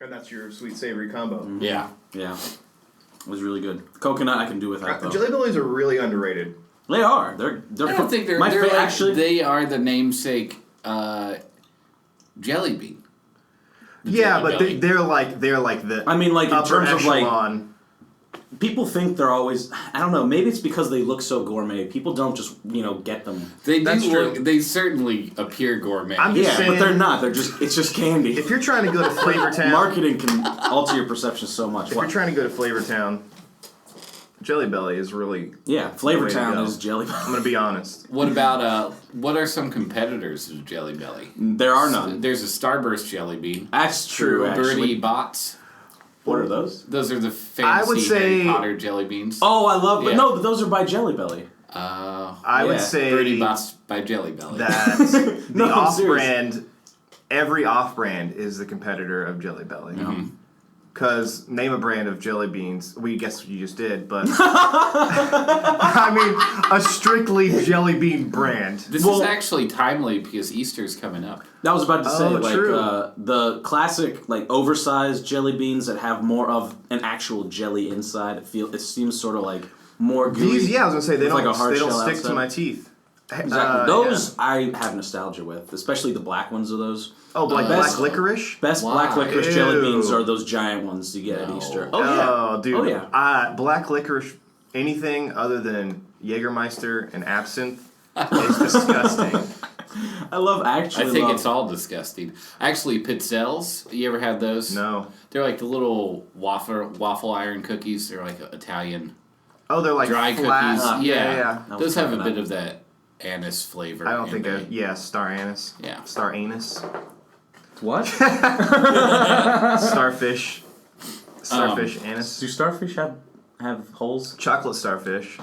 And that's your sweet savory combo. Mm-hmm. Yeah. Yeah. It was really good. Coconut I can do without though. Jelly bellies are really underrated. They are. They're I don't think they're like, actually they are the namesake jelly bean. Yeah, but they're like the I mean, like in terms of echelon. like people think they're always. I don't know. Maybe it's because they look so gourmet. People don't just get them. They That's do true. look. They certainly appear gourmet. I'm just saying, but they're not. They're just. It's just candy. If you're trying to go to Flavor Town, marketing can alter your perception so much. If you're trying to go to Flavor Town, Jelly Belly is really Flavor Town is Jelly Belly. I'm gonna be honest. What about what are some competitors of Jelly Belly? There are none. There's a Starburst jelly bean. That's true. Birdie Bots. What are those? Those are the fancy Harry Potter jelly beans. Oh, I love them. No, but those are by Jelly Belly. I would say Birdie Bots by Jelly Belly. That the off-brand, every off-brand is the competitor of Jelly Belly. Because name a brand of jelly beans. We guess you just did, but I mean a strictly jelly bean brand. This is actually timely because Easter's coming up. I was about to say, like true. The classic, like oversized jelly beans that have more of an actual jelly inside. It seems sort of like more gooey. These, I was gonna say they don't stick outside. to my teeth. Exactly. Those I have nostalgia with, especially the black ones of those. Oh, like black licorice? Best black licorice jelly beans are those giant ones you get at Easter. Oh, yeah. Dude. Oh, yeah. Black licorice, anything other than Jägermeister and absinthe is disgusting. I think it's all disgusting. Actually, pizzelles, you ever had those? No. They're like the little waffle iron cookies. They're like Italian. Oh, they're like dry flat. cookies. Yeah. Those have a bit of that anise flavor. I don't think star anise. Yeah. Star anise. What? Starfish. Starfish anise. Do starfish have holes? Chocolate starfish.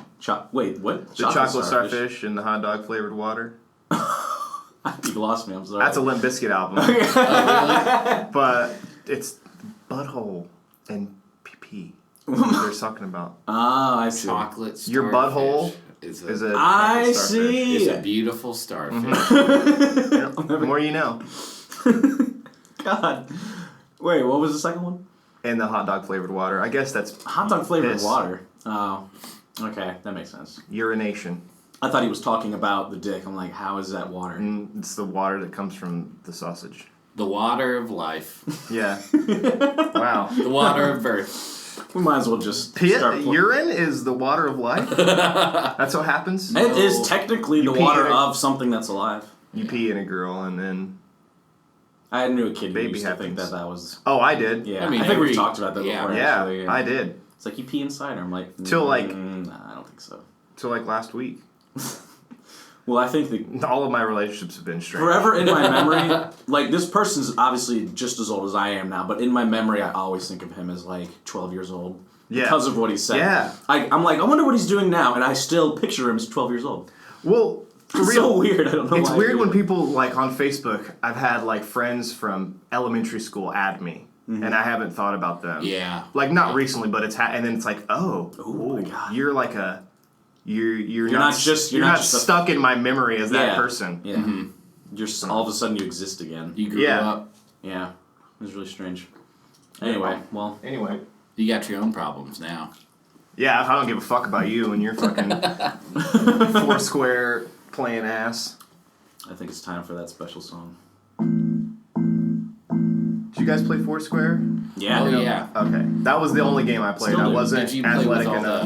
Wait, what? The chocolate starfish in the hot dog flavored water. You lost me, I'm sorry. That's a Limp Bizkit album. Really? But it's butthole and pee. What they're talking about. Ah, I see. Chocolate starfish. Your butthole is a I starfish. see. It's a beautiful starfish. The more you know. God. Wait, what was the second one? And the hot dog flavored water. I guess that's hot dog flavored piss. water. Oh, okay, that makes sense. Urination. I thought he was talking about the dick. I'm like, how is that water? It's the water that comes from the sausage. The water of life. Yeah. Wow. The water of birth. We might as well just start. Urine is the water of life? That's what happens? It is technically the water of something that's alive. You pee in a girl and then... I knew a kid who baby used happens. to think that was... Oh, I did. Yeah, I think we've talked about that before. Yeah, actually, I did. It's like you pee inside her. I'm like... Till nah, I don't think so. Till like last week. Well, I think all of my relationships have been strange. Forever in my memory, like this person's obviously just as old as I am now, but in my memory I always think of him as like 12 years old. Yeah. Because of what he said. Yeah. I'm like, I wonder what he's doing now, and I still picture him as 12 years old. Well, for it's real. so weird. I don't know It's why weird when people, like, on Facebook, I've had, like, friends from elementary school add me, and I haven't thought about them. Yeah. Like, not recently, but it's, and then it's like, oh my God. you're like a, you're not stuck in my memory as that person. Yeah. You're all of a sudden you exist again. You grew up. Yeah. It was really strange. Anyway, Anyway. You got your own problems now. Yeah, I don't give a fuck about you and your fucking Foursquare playing ass. I think it's time for that special song. Did you guys play Foursquare? Yeah. Oh, yeah. Okay. That was the only game I played. I wasn't Did you play athletic with all enough.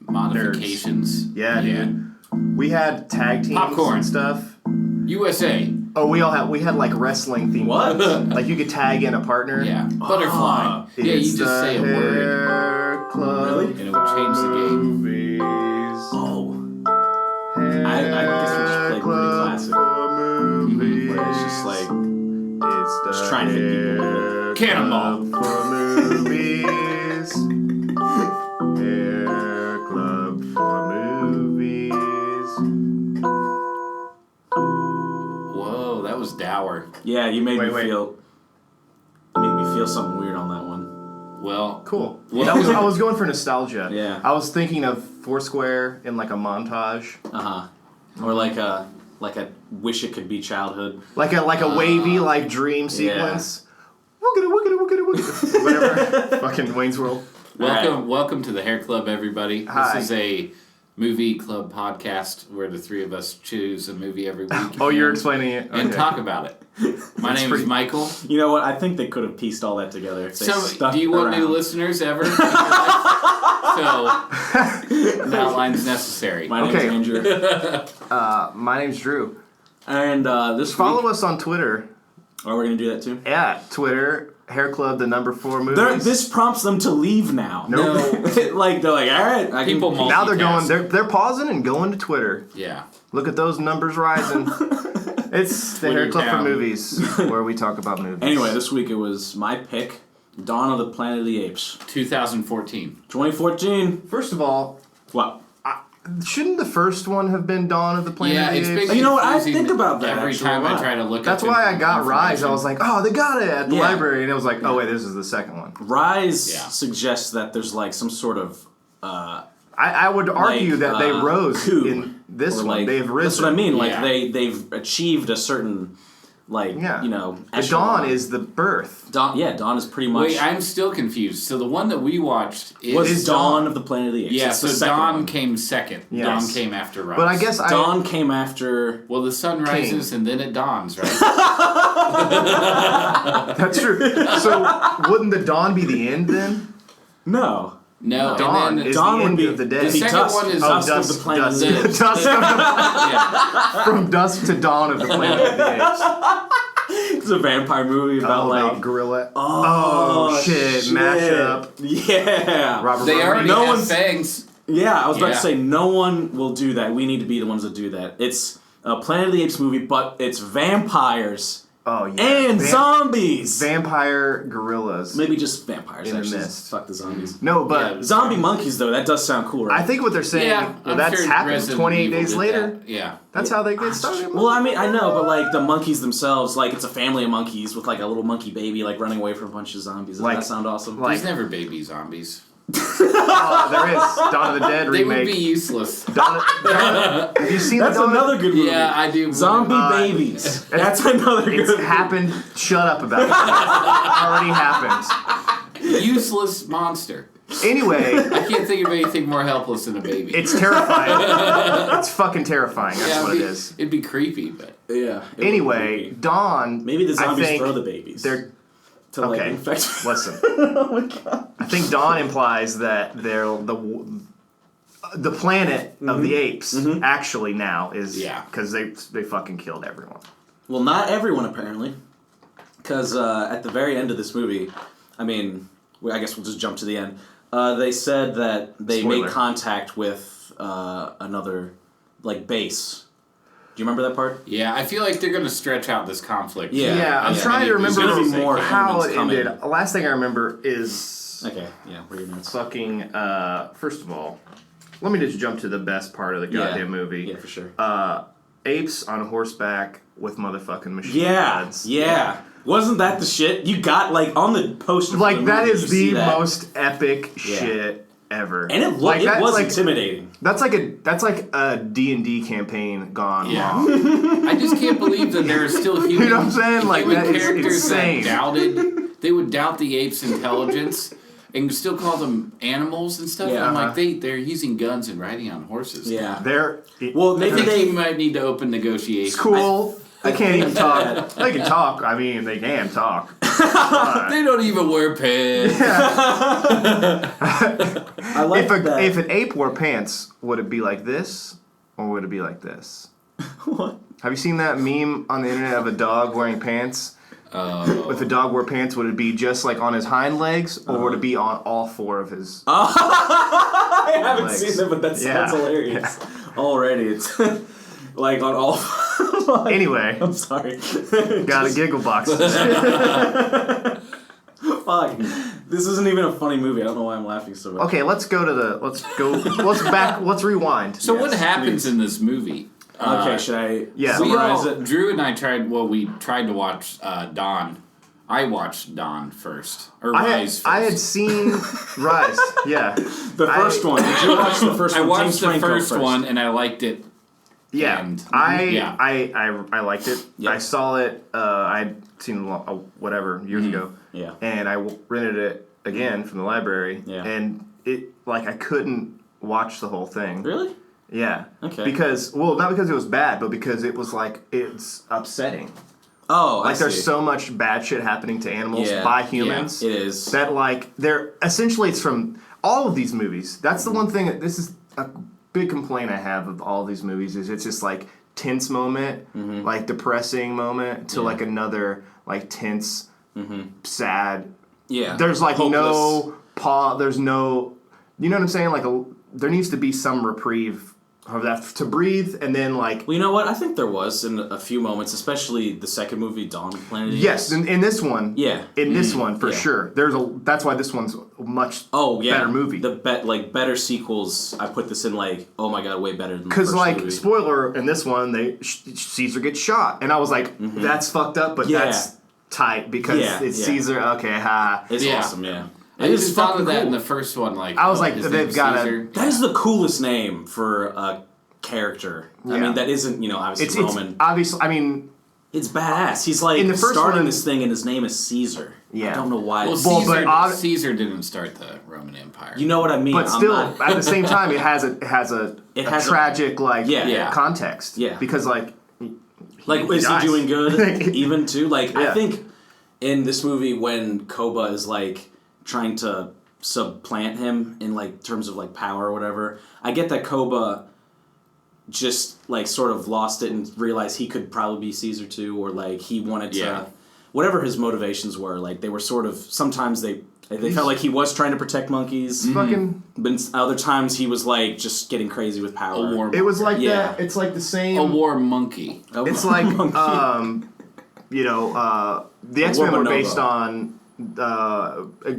the modifications? Nerds. Yeah, dude. We had tag teams Popcorn. and stuff. USA. Oh, we had like wrestling themed. What? Like you could tag in a partner. Yeah. Butterfly. Yeah, you It's just say a the word Hair Club Really? and it would change the game. Movies. Oh. I guess we just played pretty classic. Where it's just like It's just trying to hit people with it. Cannonball. for movies. Hair Club for movies. Whoa, that was dour. Yeah, you made me Wait. feel something weird on that one. Well, Cool. Yeah. I was going for nostalgia. Yeah. I was thinking of Foursquare in like a montage. Or like a wish it could be childhood. Like a wavy like dream sequence. Woogity woogity woogity whatever. Fucking Wayne's World. Welcome to the Hair Club, everybody. Hi. This is a movie club podcast where the three of us choose a movie every week. Oh, you're explaining it? Okay. And talk about it. My name is Michael. You know what? I think they could have pieced all that together. If they Do you want new listeners ever? So, an outline's necessary. My name's Andrew. My name's Drew. And Follow us on Twitter. Oh, we're going to do that too? At Twitter, Hair Club, the number 4 movies. This prompts them to leave now. No. They're like, all right. Now they're going, they're pausing and going to Twitter. Yeah. Look at those numbers rising. It's the Hair Club for Movies, where we talk about movies. Anyway, this week it was my pick, Dawn of the Planet of the Apes. 2014. 2014. First of all, What? shouldn't the first one have been Dawn of the Planet of the Apes? Been you know what? I think about that every time I try to look. That's why I got Rise. I was like, oh, they got it at the library, and it was like, oh wait, this is the second one. Rise suggests that there's like some sort of. I would argue that they rose coup, in this one. Like, They've risen. That's what I mean. Like they've achieved a certain, The dawn is the birth. Dawn is pretty much. Wait, I'm still confused. So the one that we watched was Dawn of the Planet of the Apes. Yeah, it's so Dawn came second. Yes. Dawn came after Rise. But I guess Dawn came after. Well, the sun rises and then it dawns, right? That's true. So wouldn't the dawn be the end then? No. No, Dawn and then is Dawn the would end be of the day. the second one is Dusk of the Planet of the Apes. Dusk of the, yeah. from dusk to dawn of the Planet of the Apes. It's a vampire movie about gorilla. Oh shit! Mashup. Yeah. Robert They Rodriguez. already have fangs. Yeah, I was about to say no one will do that. We need to be the ones that do that. It's a Planet of the Apes movie, but it's vampires. Oh yeah. And zombies. Vampire gorillas. Maybe just vampires. In the actually. mist. Fuck the zombies. No, but Zombie monkeys though. That does sound cool, right? I think what they're saying. Yeah, well, I'm that's sure happened. Resident 28 Evil days did later. that. Yeah. That's how they get started. Well, I mean, I know, but like the monkeys themselves, like it's a family of monkeys with like a little monkey baby, like running away from a bunch of zombies. Doesn't that sound awesome? There's never baby zombies. Oh, there is Dawn of the Dead remake. They would be useless. Have you seen That's the Dawn another good movie. Yeah, I do. Zombie babies. That's another good movie. It's happened. Shut up about it. It's already happened. Useless monster. Anyway, I can't think of anything more helpless than a baby. it's terrifying. It's fucking terrifying. That's what it is. It'd be creepy, but Yeah. Anyway, Dawn. Maybe the zombies I think throw the babies. They're to like infect. Listen. Oh my god. I think Dawn implies that they're the planet of the apes actually now is because they fucking killed everyone. Well, not everyone apparently, because at the very end of this movie, I mean, I guess we'll just jump to the end. They said that they made contact with another like base. Do you remember that part? yeah, I feel like they're going to stretch out this conflict. Yeah, I'm trying to remember more how it coming. ended. The last thing I remember is Okay, yeah, where your notes? fucking. First of all, let me just jump to the best part of the goddamn movie. Yeah, for sure. Apes on horseback with motherfucking machine guns. Yeah. Wasn't that the shit? You got like on the poster. Like for the that movie, is the most epic shit ever. And it was intimidating. That's like a D&D campaign gone wrong. I just can't believe that there are still human, You know what I'm saying? Like human that is characters insane. that doubted. They would doubt the apes' intelligence and still call them animals and stuff. Yeah, I'm like, they're using guns and riding on horses. Yeah. Well, maybe they might need to open negotiations. It's cool. They can't even talk. They can talk. I mean, they can talk. They don't even wear pants. I like that. If an ape wore pants, would it be like this or would it be like this? What? Have you seen that meme on the internet of a dog wearing pants? If a dog wore pants, would it be just like on his hind legs or would it be on all 4 of his I haven't legs? seen that, but that sounds hilarious. Already, it's like on all. Anyway, I'm sorry. got a giggle box. Fuck. This isn't even a funny movie. I don't know why I'm laughing so much. Okay, let's rewind. So what happens in this movie? Okay, should I summarize it? Drew and I tried to watch Dawn. I watched Dawn first. Or Rise first. I had seen Rise, yeah. The first one. Did you watch the first one? I watched the first one and I liked it. Yeah, And, I liked it. Yeah. I saw it. I'd seen whatever years ago. Yeah. And I rented it again from the library. Yeah. And it like I couldn't watch the whole thing. Really? Yeah. Okay. Because not because it was bad, but because it was like it's upsetting. Oh, like there's so much bad shit happening to animals by humans. Yeah, it is. That like they're essentially it's from all of these movies. That's the one thing. This is a big complaint I have of all these movies is it's just like tense moment, like depressing moment to like another like tense, sad. Yeah. There's like hopeless. there's no, you know what I'm saying? Like there needs to be some reprieve of that to breathe, and then like. Well, you know what? I think there was in a few moments, especially the second movie, Dawn of the Planet of the Yes, Apes. in this one. Yeah. In this one for sure. That's why this one's a much better movie. The better sequels. I put this in like, oh my god, way better than the Because first like movie. spoiler in this one, Caesar gets shot, and I was like, that's fucked up, but that's tight because it's Caesar. Okay, ha. It's awesome. Yeah. I just thought of that in the first one. Like I was like, they've got Caesar. That is the coolest name for a character. I mean, that isn't obviously Roman. It's obviously. I mean, it's badass. He's like in the first starting one, this thing, and his name is Caesar. Yeah. I don't know why. Well, Caesar didn't start the Roman Empire. You know what I mean? But still, at the same time, it has a tragic context. Yeah. Because like is he doing good? Even too like Yeah. I think in this movie when Koba is like trying to supplant him in like terms of like power or whatever, I get that Koba just like sort of lost it and realized he could probably be Caesar too, or like he wanted to whatever his motivations were, like they were sort of sometimes they felt like he was trying to protect monkeys. Fucking. But other times he was like just getting crazy with power. It was like that. It's like the same. A war monkey. It's like the X-Men were based on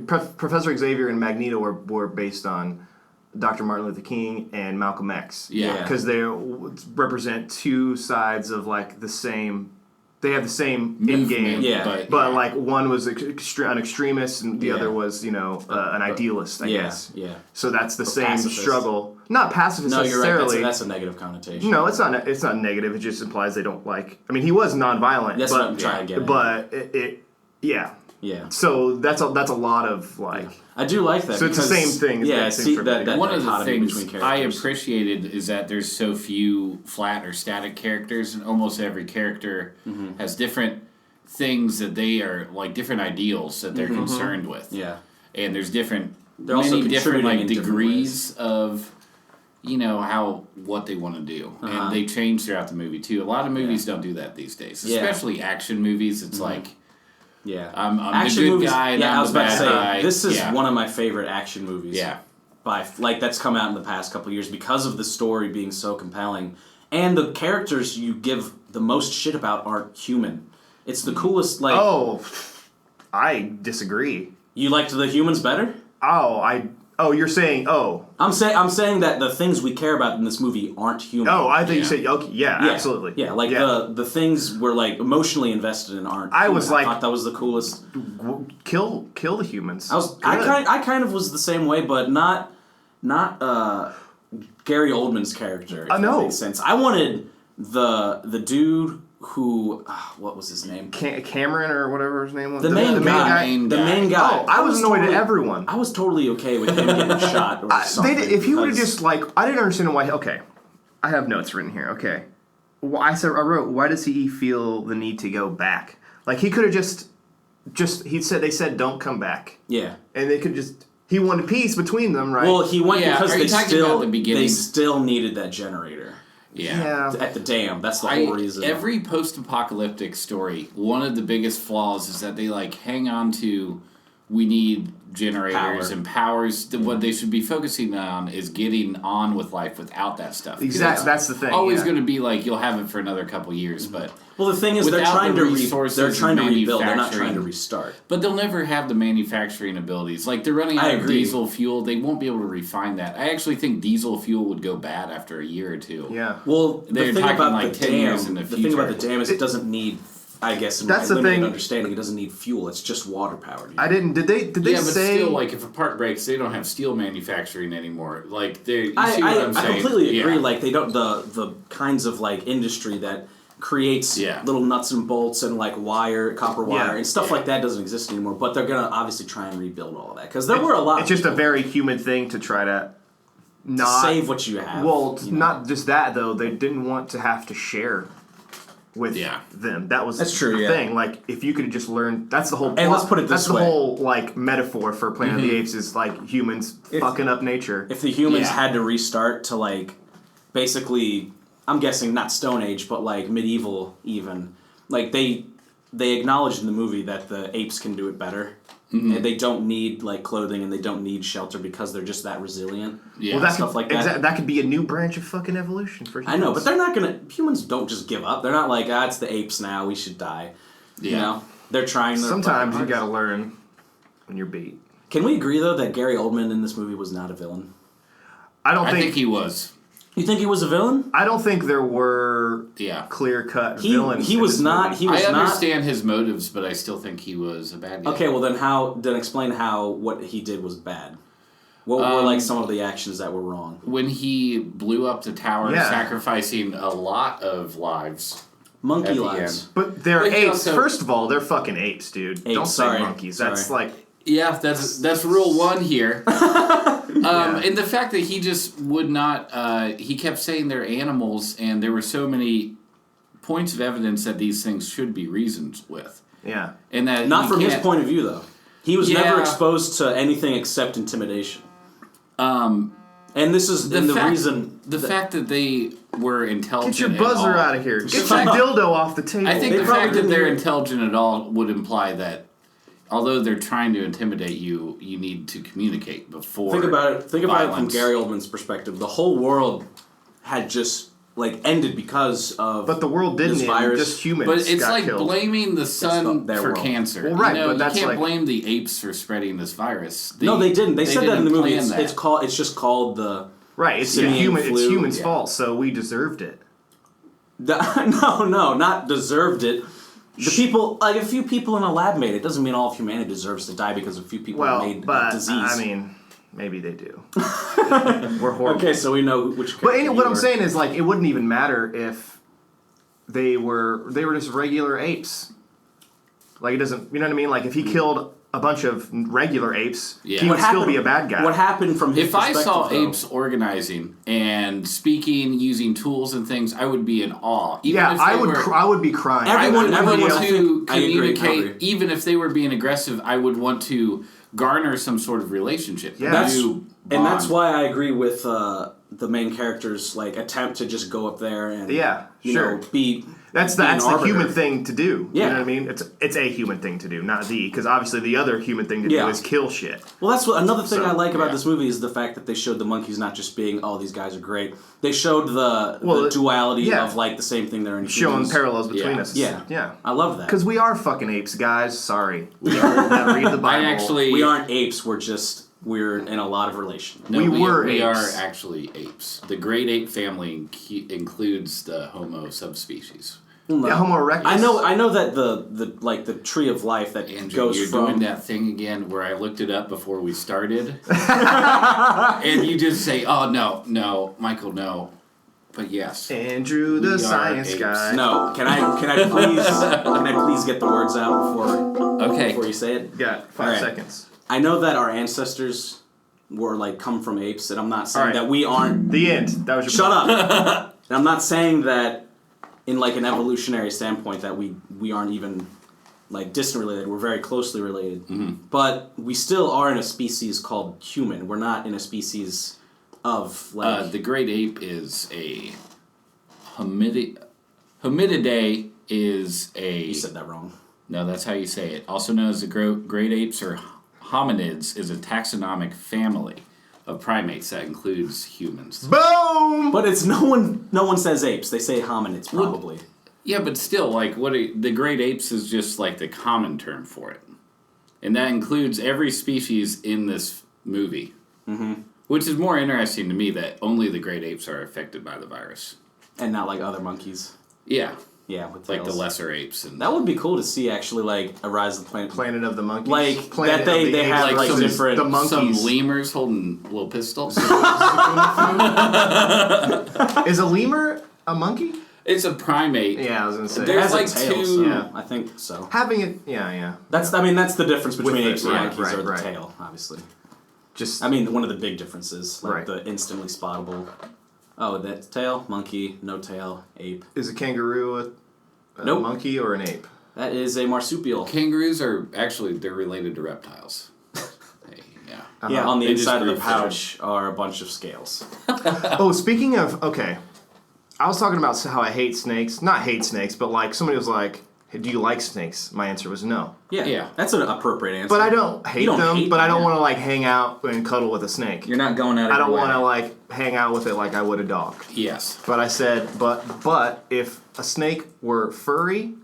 Professor Xavier and Magneto were based on Dr. Martin Luther King and Malcolm X. Yeah. Because they represent two sides of like the same. They have the same end game. Yeah. But like one was an extremist and the other was an idealist. I guess. Yeah. So that's the same pacifist. struggle. Not pacifist necessarily. No, you're right. That's a negative connotation. No, it's not. It's not negative. It just implies they don't like. I mean, he was nonviolent. That's what I'm trying to get at. But Yeah. So that's a lot of like. I do like that. So it's the same thing. Yeah. See that one of the things things I appreciated is that there's so few flat or static characters, and almost every character has different things that they are like different ideals that they're concerned with. Yeah. And there's different also many different like contributing in degrees of what they want to do, and they change throughout the movie too. A lot of movies don't do that these days, especially action movies. It's like. Yeah, I'm action the good movies, guy. And I I'm was the about to bad say guy. this is one of my favorite action movies. Yeah, that's come out in the past couple of years because of the story being so compelling, and the characters you give the most shit about aren't human. It's the coolest. Like, I disagree. You liked the humans better? You're saying I'm saying that the things we care about in this movie aren't human. Oh, I think you said okay. Yeah, absolutely. Yeah, like the things we're like emotionally invested in aren't. I human. was like, I thought that was the coolest. Kill the humans. I kind of was the same way, but not Gary Oldman's character. If that makes sense. I wanted the dude who what was his name? Cameron or whatever his name was. The main guy. The main guy. Oh, I was annoyed at everyone. I was totally okay with him getting shot or something. If he would have just like, I didn't understand why. Okay, I have notes written here. Okay, well, I wrote, why does he feel the need to go back? Like he could have just they said don't come back. Yeah, and they could just. He wanted peace between them, right? Well, he went because they still needed that generator. Yeah. At the dam. That's the whole reason. Every post-apocalyptic story, one of the biggest flaws is that they like hang on to we need generators and powers. What they should be focusing on is getting on with life without that stuff. Exactly. That's the thing. Always going to be like you'll have it for another couple years, but well, the thing is they're trying to rebuild. They're not trying to restart. But they'll never have the manufacturing abilities. Like they're running out of diesel fuel. They won't be able to refine that. I actually think diesel fuel would go bad after a year or two. Yeah. Well, they're talking like 10 years in the future. The thing about the dam is it doesn't need. I guess in my limited understanding, it doesn't need fuel. It's just water powered. Did they but say? Still, like if a part breaks, they don't have steel manufacturing anymore. Like I completely agree. Like they don't the kinds of like industry that creates little nuts and bolts and like copper wire and stuff like that doesn't exist anymore. But they're gonna obviously try and rebuild all of that because there were a lot. It's just a very human thing to try to not save what you have. Well, not just that though. They didn't want to have to share with them. That's true. The thing. Like if you could just learn. That's the whole. And let's put it this way. That's the whole like metaphor for Planet of the Apes is like humans fucking up nature. If the humans had to restart to like basically. I'm guessing not Stone Age, but like medieval even. Like they acknowledged in the movie that the apes can do it better. And they don't need like clothing and they don't need shelter because they're just that resilient. Yeah, well, stuff like that. That could be a new branch of fucking evolution for humans. I know, but they're not gonna. Humans don't just give up. They're not like, it's the apes now. We should die. Yeah. You know, they're trying. Sometimes you gotta learn when you're beat. Can we agree though that Gary Oldman in this movie was not a villain? I think he was. You think he was a villain? I don't think there were clear-cut villains. He was not. He was I understand his motives, but I still think he was a bad guy. Okay, well then explain how what he did was bad. What were like some of the actions that were wrong? When he blew up the tower, sacrificing a lot of lives. Monkey lives. But they're apes. First of all, they're fucking apes, dude. Apes, don't say monkeys. That's like... Yeah, that's rule one here. And the fact that he just would not, he kept saying they're animals, and there were so many points of evidence that these things should be reasoned with. Yeah. And that not from his point of view, though. He was never exposed to anything except intimidation. And this is the reason... The fact that they were intelligent. Get your buzzer out of here. Get your dildo off the table. I think the fact that they're intelligent at all would imply that although they're trying to intimidate you, you need to communicate before. Think about it from Gary Oldman's perspective. The whole world had just ended because of. But the world didn't end. Just humans. But it's got like killed. Blaming the sun for cancer. Well, right, but that's you can't blame the apes for spreading this virus. No, they didn't. They said that in the movie. It's just called the. Right, it's humans' fault, so we deserved it. No, not deserved it. The people, a few people in a lab made it. Doesn't mean all of humanity deserves to die because a few people made a disease. I mean, maybe they do. We're horrible. Okay, so we know which. But what I'm saying is, it wouldn't even matter if they were just regular apes. It doesn't. You know what I mean? If he killed a bunch of regular apes, he would still be a bad guy. What happened from his perspective? If I saw apes organizing and speaking, using tools and things, I would be in awe. I would be crying. Everyone want to communicate. Even if they were being aggressive, I would want to garner some sort of relationship. Yeah. And that's why I agree with the main character's attempt to just go up there and be. That's the human thing to do. Yeah. You know what I mean? It's a human thing to do, not because obviously the other human thing to do is kill shit. Well, that's another thing I like about this movie is the fact that they showed the monkeys not just being, these guys are great. They showed the duality of the same thing they're in. Showing parallels between us. Yeah. I love that. Because we are fucking apes, guys. Sorry. We are read the Bible. We aren't apes. We're in a lot of relations. No, we are actually apes. The great ape family includes the Homo subspecies. No. Yeah, Homo erectus. I know that the tree of life that Andrew, you're doing that thing again where I looked it up before we started, and you just say, "Oh no, Michael, no," but yes, Andrew, the science guy. No, can I please get the words out before you say it? Got 5 seconds. I know that our ancestors were come from apes, and I'm not saying that we aren't. The end. That was your Shut up. And I'm not saying that in an evolutionary standpoint that we aren't even distant related. We're very closely related. Mm-hmm. But we still are in a species called human. We're not in a species of the great ape is a hominidae is a. You said that wrong. No, that's how you say it. Also known as the great apes or hominids is a taxonomic family of primates that includes humans. Boom! But it's no one says apes. They say hominids probably. Well, yeah, but still, the great apes is just the common term for it, and that includes every species in this movie. Mm-hmm. Which is more interesting to me that only the great apes are affected by the virus, and not other monkeys. Yeah. Yeah, with the lesser apes, and that would be cool to see. Actually, a Rise of the Planet of the Monkeys. That they have some different the monkeys. Some lemurs holding little pistols. Is a lemur a monkey? It's a primate. Yeah, I was gonna say. There's like a tail, two- so Yeah. I think so. Having it, yeah. That's the difference between With apes it, and right, monkeys, or the right. tail, obviously. Just I mean, one of the big differences, like Right. the instantly spottable. Oh, that's tail, monkey, no tail, ape. is a kangaroo a Nope. monkey or an ape? That is a marsupial. Kangaroos are actually they're related to reptiles. Yeah. Yeah, on the They just inside of the grew pouch are a bunch of scales. Oh, speaking of, okay. I was talking about how I hate snakes. Not hate snakes, but like somebody was like, hey, do you like snakes? My answer was no. Yeah, Yeah. that's an appropriate answer. But I don't hate don't them, hate but I them, don't yeah. want to like hang out and cuddle with a snake. You're not going out. I don't want to like hang out with it like I would a dog. Yes. But I said, but if a snake were furry,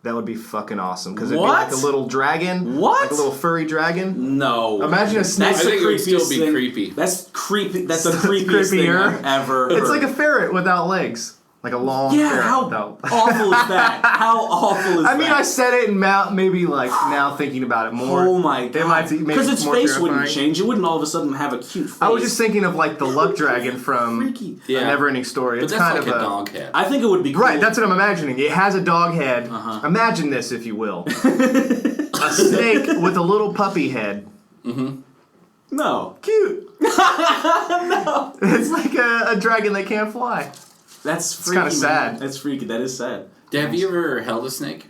that would be fucking awesome. Because it'd be like a What? little dragon. What? Like a little furry dragon. No. Imagine a snake. I think it would still be creepy. That's creepy. That's the creepiest thing creepier. I've ever heard. It's like a ferret without legs. Like a long Yeah, ferret how without... awful is that? How awful is that? I mean, I said it and maybe like now thinking about it more. Oh my It might god. be- maybe Because its more face wouldn't terrifying. change. It wouldn't all of a sudden have a cute face. I was just thinking of like the luck dragon from Freaky. Yeah. A Never-Ending Story. But It's that's kind like of a dog head. I think it would be cool. Right, that's what I'm imagining. It has a dog head. Uh-huh. Imagine this, if you will. A snake with a little puppy head. No. Cute. No. It's like a dragon that can't fly. That's freaky. kinda sad. Man. That's freaky. That is sad. Have you ever held a snake?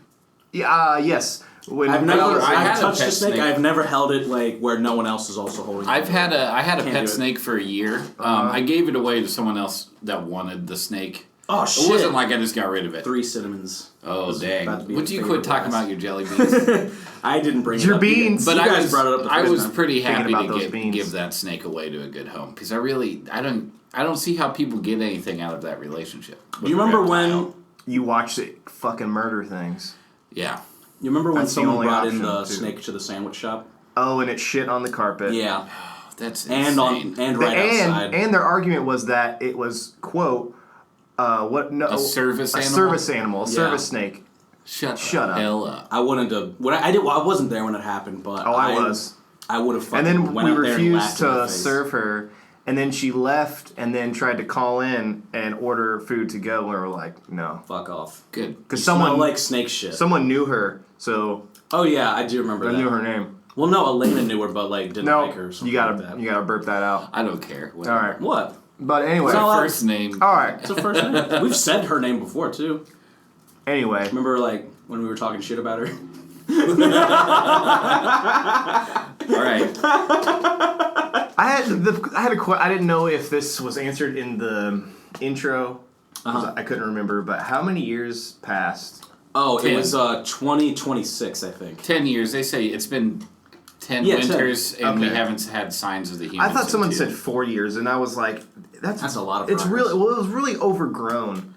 Yeah, yes. When I've never. I had I've a touched a pet snake. snake. I've never held it like where no one else is also holding. I it. had a Can't do pet it. snake for a year. I gave it away to someone else that wanted the snake. Oh It shit! wasn't like I just got rid of it. 3 cinnamons. Oh was dang! about to be Would the you favorite quit talking glass. about your jelly beans? I didn't bring Your it up. beans. But You I guys was brought it up the I first was time. pretty Thinking happy about to those beans. give that snake away to a good home because I don't see how people get anything out of that relationship. Do you remember when? you watch it fucking murder things. Yeah. You remember when That's the someone only brought in option, the too. snake to the sandwich shop? Oh, and it shit on the carpet. Yeah, That's and insane. right outside. And their argument was that it was quote A service animal? service animal, a Yeah. service snake. Shut Shut the up. hell up. I wouldn't have. What I did. Well, I wasn't there when it happened, but Oh, I was. I would have. And then went we out there and refused laughed in her to face. serve her, and then she left, and then tried to call in and order food to go. And we were like, no, Fuck off. Good. because You someone smell like snake shit. someone knew her, so Oh yeah, I do remember I that. knew her name. Well, no, Elena knew her, but like didn't No, like her. Or something you gotta like that. you gotta burp that out. I don't care. All right, What? but anyway, No, First name. all right. It's a first name. We've said her name before too. Anyway, Remember, like when we were talking shit about her. All right. I didn't know if this was answered in the intro. 'Cause I couldn't remember, but how many years passed? Oh, it 10. was 2026, I think. 10 years. They say it's been 10 Yeah, 10. winters, and we Okay. haven't had signs of the humans. I thought someone in said 2. 4 years, and I was like, "That's a lot of It's progress. really well. It was really overgrown.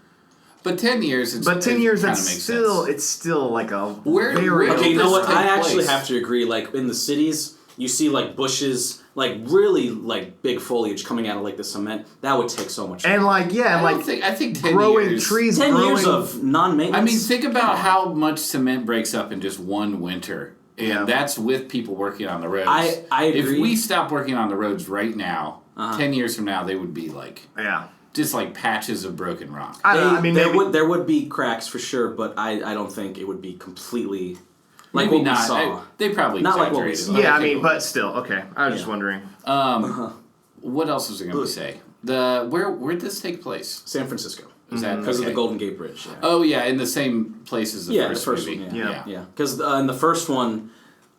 But 10 years. But 10 years, kinda that's makes still sense. it's still like a Where- very where Okay, you know this what? take I actually place? have to agree. Like in the cities, you see like bushes, like really like big foliage coming out of like the cement. That would take so much. and like yeah, I like think 10 growing years. trees. 10 growing, years of non-maintenance. I mean, think about how much cement breaks up in just one winter. And Yeah. that's with people working on the roads. I If agree. we stop working on the roads right now, Uh-huh. 10 years from now, they would be like Yeah, just like patches of broken rock. I don't know. I mean, there maybe, there would be cracks for sure, but I don't think it would be completely like Maybe what not. we saw. They probably Not like what we exaggerated. saw. yeah. I think mean, it but was. still, okay. I was just Yeah. wondering. What else was I going to say? Where'd this take place? San Francisco Is that because of okay. the Golden Gate Bridge. Yeah. Oh yeah, in the same place as the Yeah, first the first movie. one, yeah. Yeah, because in the first one,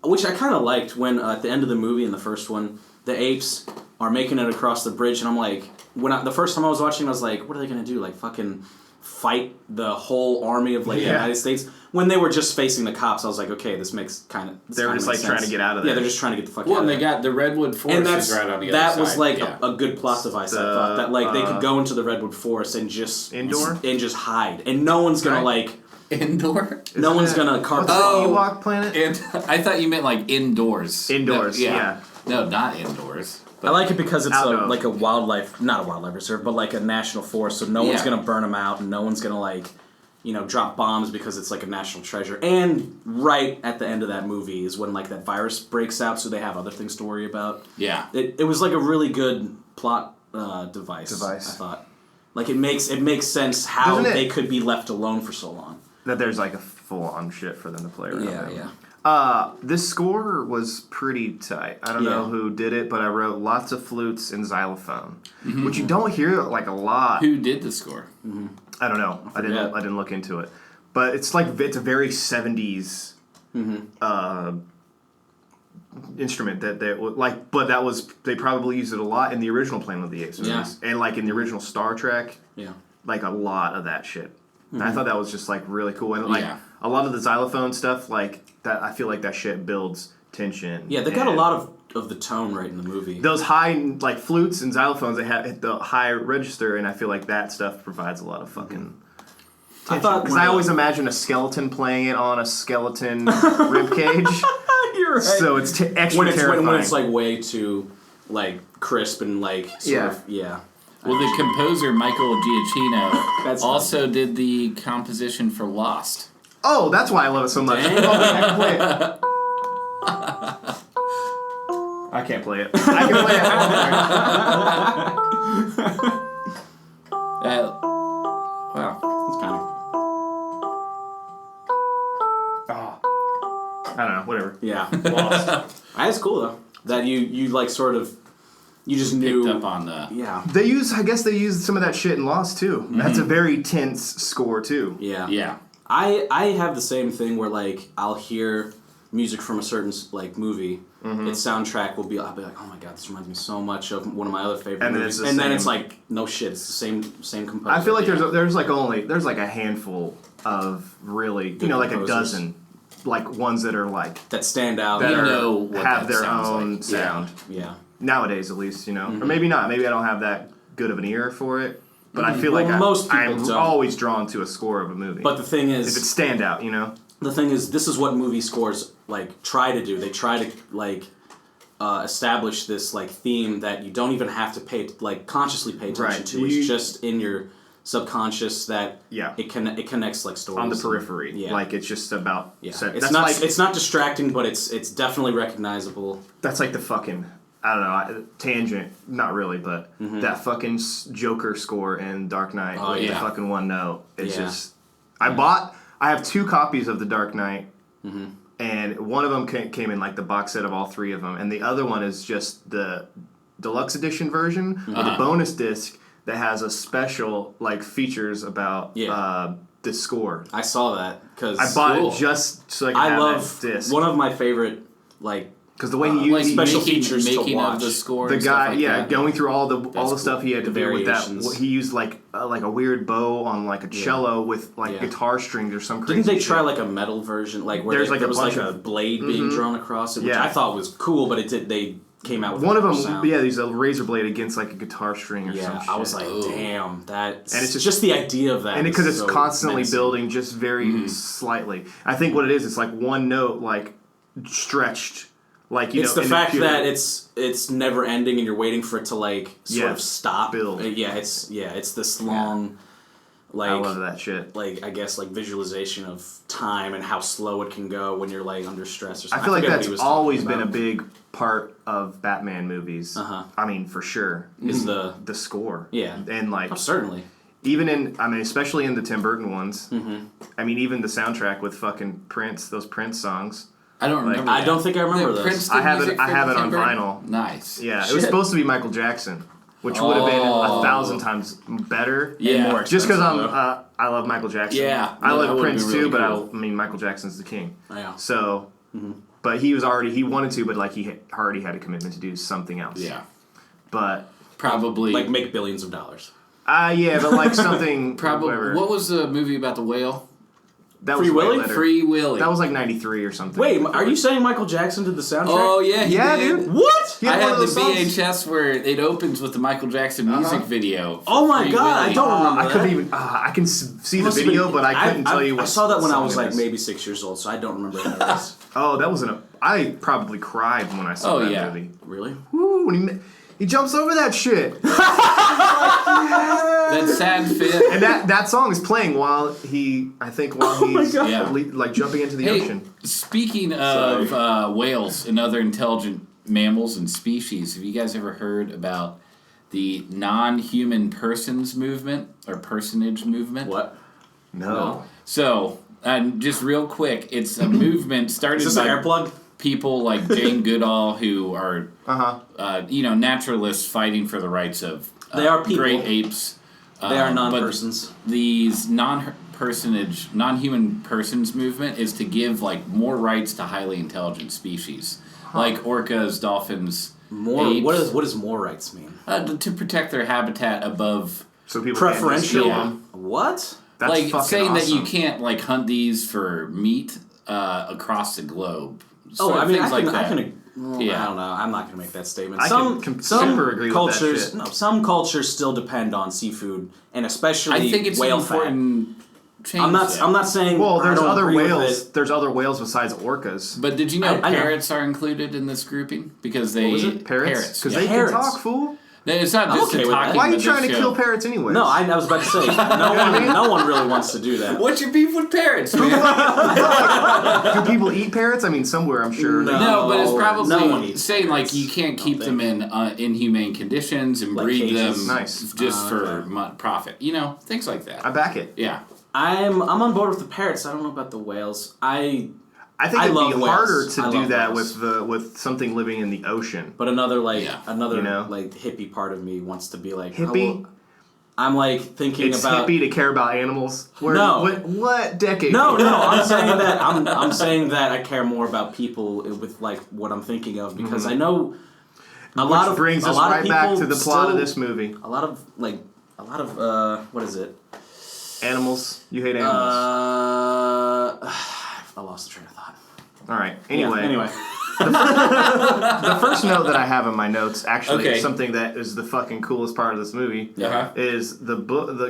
which I kind of liked, when at the end of the movie in the first one, the apes are making it across the bridge, and I'm like, the first time I was watching, I was like, what are they gonna do? Like fucking fight the whole army of like the Yeah. United States? When they were just facing the cops, I was like, okay, this makes kind of. They were just like trying to get out of there. Yeah, they're just trying to get the fuck Well, out and of they there. got the redwood forest And is right on the other that side. was like yeah. a good plot device. I thought that like they could go into the redwood forest and just Indoor? and just hide, and no one's gonna Right. like. indoor. No one's Isn't gonna it- carp. What's the Oh. Ewok planet? And I thought you meant like indoors. Indoors, No, yeah. No, not indoors. I like it because it's Outdoor. like a wildlife, not a wildlife reserve, but like a national forest. So no one's Yeah. gonna burn them out, and no one's gonna like, drop bombs because it's like a national treasure. And right at the end of that movie is when like that virus breaks out, so they have other things to worry about. Yeah. It was like a really good plot device. I thought. Like it makes sense how they could be left alone for so long. That there's like a full-on shit for them to play around. Yeah. This score was pretty tight. I don't know who did it, but I wrote lots of flutes and xylophone, which you don't hear like a lot. Who did the score? I don't know. I didn't look into it, but it's a very 70s instrument that they like. But they probably used it a lot in the original Planet of the Apes movies, and like in the original Star Trek. Yeah, like a lot of that shit. And I thought that was just like really cool, and like a lot of the xylophone stuff, like that. I feel like that shit builds tension. Yeah, they got a lot of the tone right in the movie. Those high like flutes and xylophones, they hit the high register, and I feel like that stuff provides a lot of fucking. Because I always imagine a skeleton playing it on a skeleton rib cage. You're right. So it's extra terrifying. When it's like way too like crisp and like sort of. Well, the composer Michael Giacchino also did the composition for Lost. Oh, that's why I love it so much. I can play it. I can't play it. I can play it. Wow. It's kind of. I don't know. Whatever. Yeah. Lost. That's cool though. That you like sort of. You just knew. Picked up on the. Yeah. I guess they used some of that shit in Lost too. That's a very tense score too. Yeah. Yeah. I have the same thing where like I'll hear music from a certain like movie. Its soundtrack will I'll be like, oh my god, this reminds me so much of one of my other favorite movies. And then it's like, no shit, it's the same composer. I feel like there's like a handful of really good like composers. A dozen like ones that are like that stand out. That have their own sound. Yeah. Nowadays, at least, or maybe not. Maybe I don't have that good of an ear for it. But I feel like I'm always drawn to a score of a movie. But the thing is, if it's standout, The thing is, this is what movie scores like try to do. They try to like establish this like theme that you don't even have to consciously pay attention to. It's just in your subconscious that it connects like stories on the periphery. Like it's just about. Yeah. It's not distracting, but it's definitely recognizable. That's like the fucking. I don't know, tangent, not really, but that fucking Joker score in Dark Knight with the fucking one note. It's just... I have 2 copies of The Dark Knight, and one of them came in like the box set of all 3 of them, and the other one is just the deluxe edition version with a bonus disc that has a special like features about the score. I saw that because I bought it just so I could have that disc. One of my favorite like... Because the way he used special features making to watch of the score, the guy, like going through all the stuff he had to do with that. He used like a weird bow on like a cello with like guitar strings or some crazy. Didn't they try like a metal version, like where there was like a blade being drawn across it, which I thought was cool, but they came out with one of them. Sound. Yeah, there's a razor blade against like a guitar string or some shit. I was like, damn, that. And it's just the idea of that, and because it's constantly building, just very slightly. I think what it is, it's like one note like stretched. Like it's the fact that it's never ending and you're waiting for it to like sort of stop. Build. It's this long, like I love that shit. Like I guess like visualization of time and how slow it can go when you're like under stress or something. I feel like that's always been a big part of Batman movies. I mean, for sure, is the score. Yeah, and like certainly. Even especially in the Tim Burton ones. I mean, even the soundtrack with fucking Prince, those Prince songs. I don't remember. I don't think I remember those. I have it on vinyl. Nice. Yeah, it was supposed to be Michael Jackson, which would have been 1,000 times better. Yeah, and more. Just because I love Michael Jackson. Yeah, I love Prince too, but I mean Michael Jackson's the king. Yeah. So, but he wanted to, but like he already had a commitment to do something else. Yeah. But probably like make billions of dollars. Yeah, but like something. Probably. Whatever. What was the movie about the whale? That Free was Willy? Free Willy. That was like 93 or something. Wait, are you saying Michael Jackson did the soundtrack? Oh, yeah, he did. Dude. What? I had the VHS where it opens with the Michael Jackson music video. Oh my god, I don't remember that. I couldn't even... I can see the video, but I couldn't tell you what I saw that when I was like maybe 6 years old, so I don't remember any of this. Oh, that wasn't I probably cried when I saw that movie. Really? Woo, when he jumps over that shit. That sad fit. And that song is playing while he's like jumping into the ocean. Speaking of whales and other intelligent mammals and species, have you guys ever heard about the non-human persons movement or personage movement. What? No. So, just real quick, it's a movement started Is this by an air plug? people like Jane Goodall who are, naturalists fighting for the rights of They are people. great apes. They are non-persons. But these non-human persons movement is to give like more rights to highly intelligent species, like orcas, dolphins, apes. What does more rights mean? To protect their habitat above. So people Preferential. Can't Yeah. them. What? That's like fucking saying that you awesome. can't like hunt these for meat across the globe. Oh, I mean, things I like that. can Yeah. I don't know. I'm not going to make that statement. I can super agree with that cultures, shit. no, some cultures still depend on seafood, and especially I think it's whale an important change. fat. I'm not saying. Well, there's I don't other agree with whales. it. There's other whales besides orcas. But did you know I know. parrots are included in this grouping because they was it? Parrots? Because yeah. they Parrots. can talk, fool. No, it's not I'm just okay the with that. talking. Why are you but trying they to show- kill parrots anyways? No, I was about to say no one really wants to do that. What's your beef with parrots, man? Do people eat parrots? I mean, somewhere I'm sure. No. No, but it's probably No one eats saying like parrots, you can't keep them in inhumane conditions and Like breed cages? them Nice. just for okay. profit. You know, things like that. I back it. Yeah. I'm on board with the parrots. I don't know about the whales. I think I it'd love be whales. harder to I do love that whales. with something living in the ocean. But another Yeah. You know? like hippie part of me wants to be like Hippie? how- I'm like thinking It's about hippie to care about animals. No. What decade? No, I'm saying that I'm saying that I care more about people with like what I'm thinking of because I know a lot of brings a us lot right of back people to the plot of still- this movie. A lot of what is it? Animals. You hate animals. I lost the train of thought. All right. Anyway. Yeah, anyway. The first note that I have in my notes actually Okay. is something that is the fucking coolest part of this movie. Uh-huh. Is the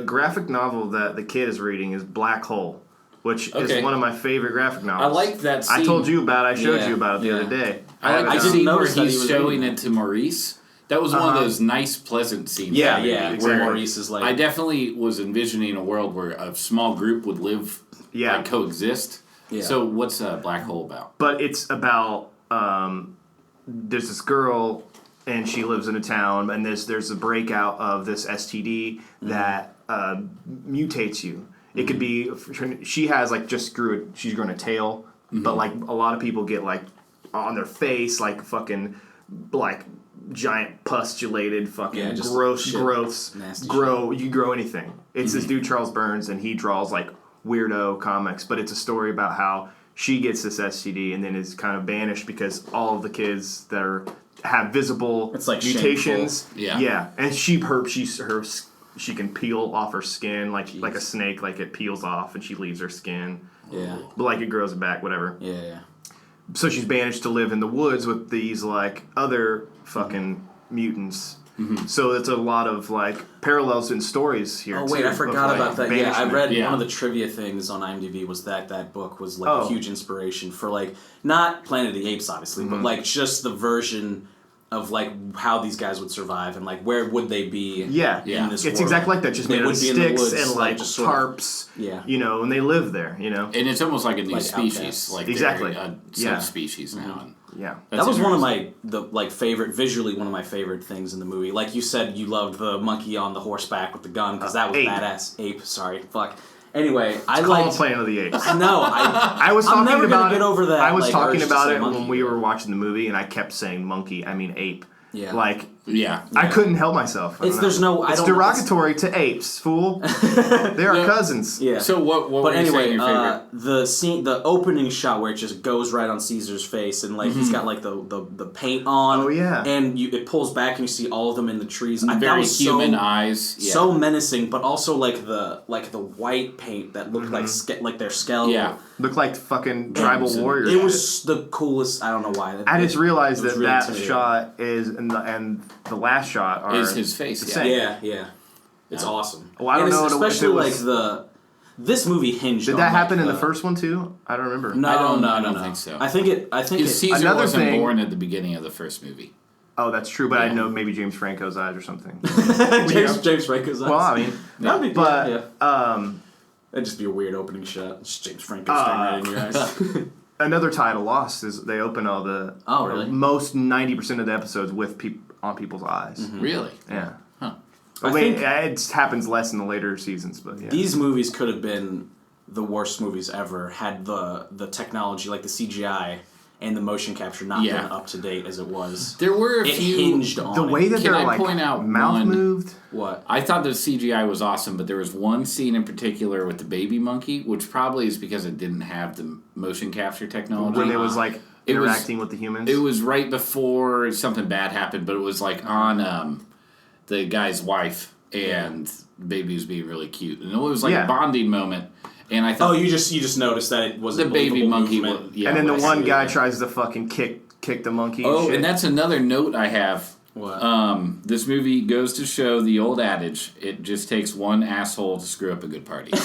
graphic novel that the kid is reading is Black Hole, which Okay. is one of my favorite graphic novels. I like that scene. I told you about it. I showed Yeah, you about it the yeah. other day. I like haven't the I done- didn't scene where notice that he he's was showing reading it to Maurice. That was one of those nice, pleasant scenes. Yeah, in the movie Yeah, exactly. where Maurice is like I definitely was envisioning a world where a small group would live, Yeah. like coexist. Yeah. So what's Black Hole about? But it's about there's this girl and she lives in a town and there's a breakout of this STD that mutates you. It could be she has like she's grown a tail, but like a lot of people get like on their face like fucking like giant pustulated fucking Yeah, just gross shit. growths Nasty grow. You can grow anything. It's this dude Charles Burns and he draws like weirdo comics, but it's a story about how she gets this STD and then is kind of banished because all of the kids that have visible It's like mutations. shameful. Yeah, and she can peel off her skin like a snake, like it peels off and she leaves her skin. Yeah. But like it grows back, whatever. Yeah. So she's banished to live in the woods with these like other fucking mutants. So it's a lot of like parallels in stories here. Oh wait, too, I of, forgot like, about that. Yeah, I banishment. read Yeah. one of the trivia things on IMDb was that book was like Oh. a huge inspiration for like not Planet of the Apes obviously, but like just the version of like how these guys would survive and like where would they be Yeah, in this it's world. exactly like that. Just They made out of would be in the sticks woods, and like, like just sort of- tarps. Yeah. You know, and they live there. You know. And it's almost like a new Like species, outcasts. like Exactly. they're a Yeah. subspecies now. And Yeah. that's That was one of interesting. my favorite visually one of my favorite things in the movie. Like you said, you loved the monkey on the horseback with the gun because that was Ape. badass. Ape, sorry, fuck. Anyway, I Call liked. Planet of the Apes. I know. I was I'm talking never about gonna get over that, I was like, talking urge to about say it monkey. when we were watching the movie, and I kept saying monkey. I mean ape. Yeah. Like Yeah. I couldn't help myself. I It's- don't know. there's no- I It's don't- derogatory to apes, fool. They are Yeah. cousins. Yeah. So what But were you anyway, saying your favorite? the scene, the opening shot where it just goes right on Caesar's face, and like he's got like the paint on. Oh, yeah. And it pulls back, and you see all of them in the trees. I thought Very it was human so, eyes. Yeah. so menacing, but also like the white paint that looked like their skeletal. Yeah. Look like fucking tribal warriors. It was the coolest. I don't know why. I just realized It was that really that intimidating. shot is and the last shot are Is his face, the yeah. same. Yeah. It's Yeah. awesome. Well, I don't And it's know if it especially was- like this movie hinged. Did on, that like, happen in the first one too? I don't remember. No, I don't no. think so. I think it. Because Caesar Another wasn't thing- born at the beginning of the first movie. Oh, that's true, but I Yeah. know maybe James Franco's eyes or something. James Franco's eyes. Well, I mean, That'd be, but yeah. That'd just be a weird opening shot. Just James Franco staring right in your eyes. another title Lost is they open all the Oh, really? most 90% of the episodes with on people's eyes. Really? Yeah. I think it happens less in the later seasons, but yeah. These movies could have been the worst movies ever had the technology, like the CGI and the motion capture, not been up to date as it was. There were a few hinged on the way that Can their I point out mouth one, moved. What? I thought the CGI was awesome, but there was one scene in particular with the baby monkey, which probably is because it didn't have the motion capture technology. When it was like interacting with the humans. It was right before something bad happened, but it was like on the guy's wife, and the baby was being really cute, and it was like a bonding moment. And I thought, you just noticed that it was the a baby monkey. And then the one guy tries to fucking kick the monkey. And that's another note I have. What? This movie goes to show the old adage: it just takes one asshole to screw up a good party. And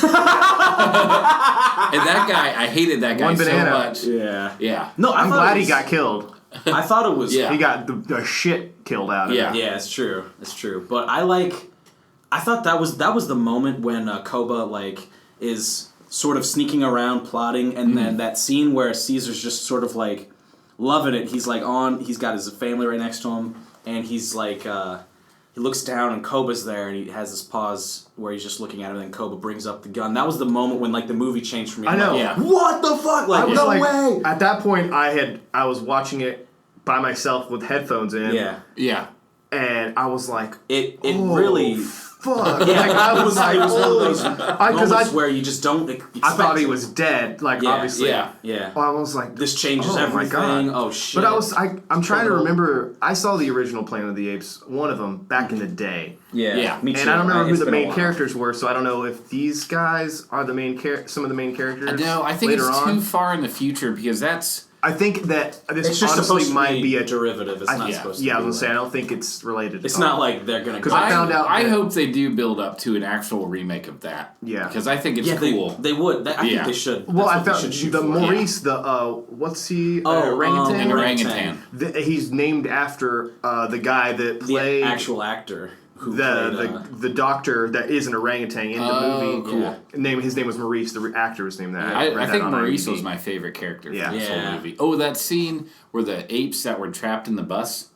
that guy, I hated that guy so much. Yeah. No, I'm glad he got killed. I thought it was. He got the shit killed out of him. Yeah, it's true. It's true. But I thought that was the moment when Koba is sort of sneaking around plotting, and then that scene where Caesar's just sort of like loving it. He's he's got his family right next to him, and he's like he looks down and Koba's there, and he has this pause where he's just looking at him, and then Koba brings up the gun. That was the moment when the movie changed for me. I know. What the fuck? No way. At that point, I was watching it by myself with headphones in. Yeah. And I was like, it really. Fuck. Yeah, I was like, one of those moments where you just don't expect I thought he was dead, obviously. Yeah. I was like, this changes everything. My God. Oh, shit. But I'm trying to remember, I saw the original Planet of the Apes, one of them, back in the day. Yeah. Me too. And I don't remember who the main characters were, so I don't know if these guys are some of the main characters. No, I think it's too far in the future, because that's... I think that this it's just honestly might be a derivative. It's not supposed to be. Yeah, I was going to say, I don't think it's related. It's not like they're going to... Because I found out... I hope they do build up to an actual remake of that. Yeah. Because I think it's cool. They would. I think they should. Well, I found the Maurice, what's he? Orangutan? An orangutan. He's named after the guy that played... The actual actor. The doctor that is an orangutan in the movie. Cool. His name was Maurice. The actor was named that. I think Maurice was my favorite character from this whole movie. Oh, that scene where the apes that were trapped in the bus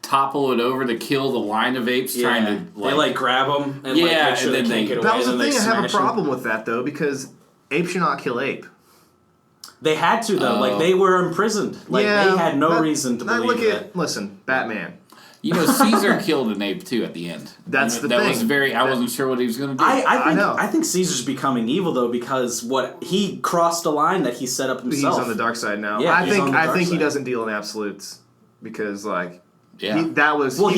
topple it over to kill the line of apes trying to... They grab them and make sure they can't get away. That was the thing. I have a problem with that, though, because ape should not kill ape. They had to, though. They were imprisoned. They had no reason to believe that. Listen, Batman. Caesar killed an ape too at the end. That's the thing. That was I wasn't sure what he was going to do. I think Caesar's becoming evil though, because he crossed a line that he set up himself. He's on the dark side now. Yeah, I think he doesn't deal in absolutes because he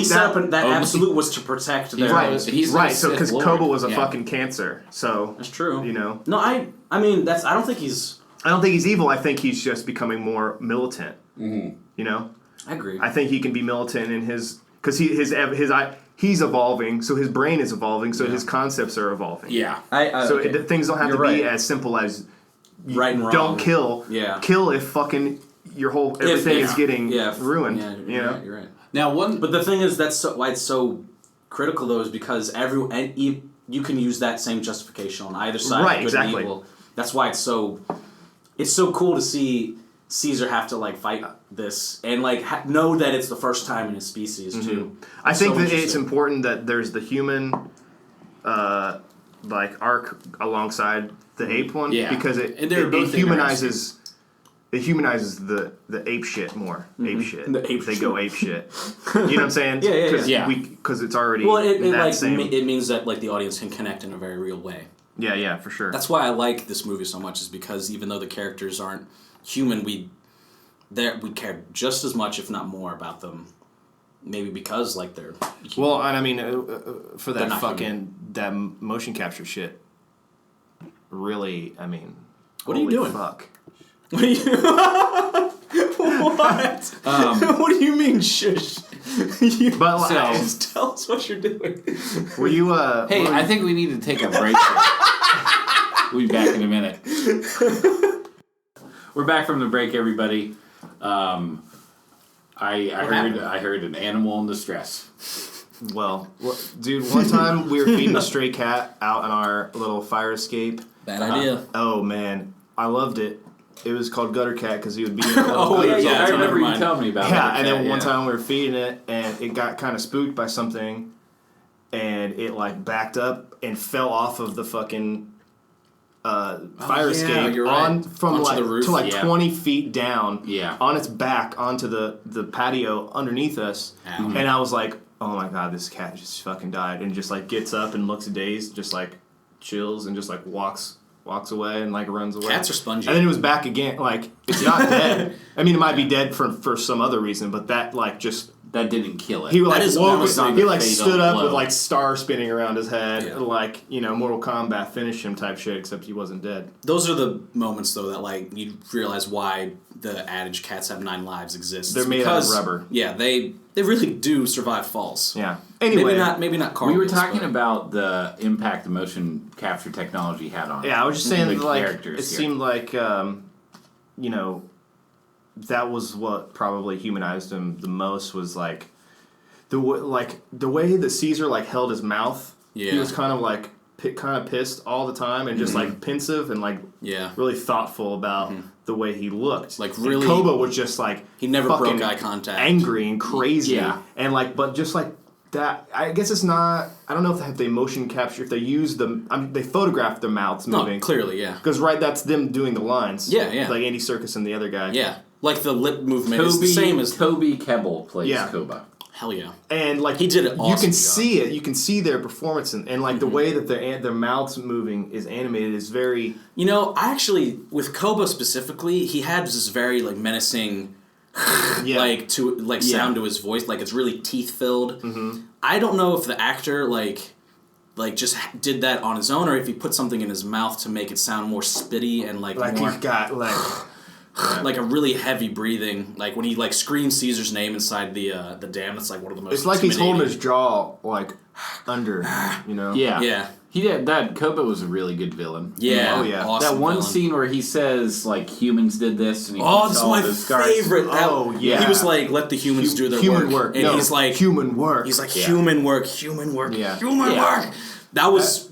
set up that absolute was to protect their right. So because Koba was a fucking cancer, so that's true. No, I mean I don't think he's evil. I think he's just becoming more militant. Mm-hmm. I agree. I think he can be militant in because he's evolving, so his brain is evolving, so his concepts are evolving. Yeah. Things don't have to be as simple as right and wrong. Don't kill. Yeah. Kill if fucking everything is getting ruined. Yeah, you're right. Now but the thing is why it's so critical though is because you can use that same justification on either side. Right. Good Exactly. And evil. That's why it's so cool to see Caesar have to fight this and know that it's the first time in his species too. I think that it's important that there's the human arc alongside the ape one because it humanizes the ape shit more. Ape shit. They go ape shit. You know what I'm saying? Because it's already it means that the audience can connect in a very real way. Yeah, for sure. That's why I like this movie so much, is because even though the characters aren't human, we care just as much, if not more, about them. Maybe because they're human. Well, and I mean for that that motion capture shit. Really, I mean, what are you doing? Fuck. What are you? What? What do you mean, shush? Just tell us what you're doing. Were you? Hey, I think we need to take a break. We'll be back in a minute. We're back from the break, everybody. I heard an animal in distress. Well, dude, one time we were feeding a stray cat out on our little fire escape. Bad idea. Oh man, I loved it. It was called Gutter Cat because he would be. I remember you telling me about. Yeah, and then one time we were feeding it, and it got kind of spooked by something, and it like backed up and fell off of the fucking fire escape from onto like the roof. to like 20 feet down Yeah. on its back onto the patio underneath us. Ow. And I was like, oh my god, this cat just fucking died, and just like gets up and looks dazed, just like chills and just like walks away and like runs away. Cats are spongy. And then it was back again. Like, it's not dead. I mean, it might be dead for some other reason, but that like just That didn't kill it. he like woke, he like fatal stood up blow. with like stars spinning around his head, Yeah. like, you know, Mortal Kombat finish him type shit, except he wasn't dead. Those are the moments, though, that like you realize why the adage "cats have 9 lives" exists. They're made out of rubber. Yeah, they really do survive falls. Yeah. Anyway, maybe not. We were cartwheels, talking but- about the impact the motion capture technology had on it. yeah, I was just saying The that like characters it here. seemed like you know, that was what probably humanized him the most, was like the way that Caesar like held his mouth. Yeah. He was kind of like pissed all the time and just like pensive and like really thoughtful about the way he looked. Like, really- and Koba was just like He never fucking broke eye contact. angry and crazy. Yeah. And like, but just like that, I guess it's not. I don't know if they motion capture, if they use they photograph their mouths moving. No, clearly, yeah. Because that's them doing the lines. Yeah. Like Andy Serkis and the other guy. Yeah. Like the lip movement is the same as... Toby Kebbell plays Yeah. Koba. Hell yeah. And like He did it you awesome can job. see it. You can see their performance and like the way that their mouths moving is animated is very. You know, I actually, with Koba specifically, he had this very like menacing, Yeah. sound to his voice. Like it's really teeth filled. Mm-hmm. I don't know if the actor like just did that on his own, or if he put something in his mouth to make it sound more spitty and like more he's got like. like a really heavy breathing. Like when he like screams Caesar's name inside the dam. It's like one of the most. It's like he's holding his intimidating- jaw like under. You know. Yeah. Yeah. He did that. Koba was a really good villain. Yeah. Oh, yeah. Awesome That one villain. scene where he says like humans did this and he Oh, puts it's all my the scars. favorite. Oh, yeah. He was like, "Let the humans do their human work. and No, he's like, human work. He's like, Yeah. human work, Yeah. human Yeah. work. That was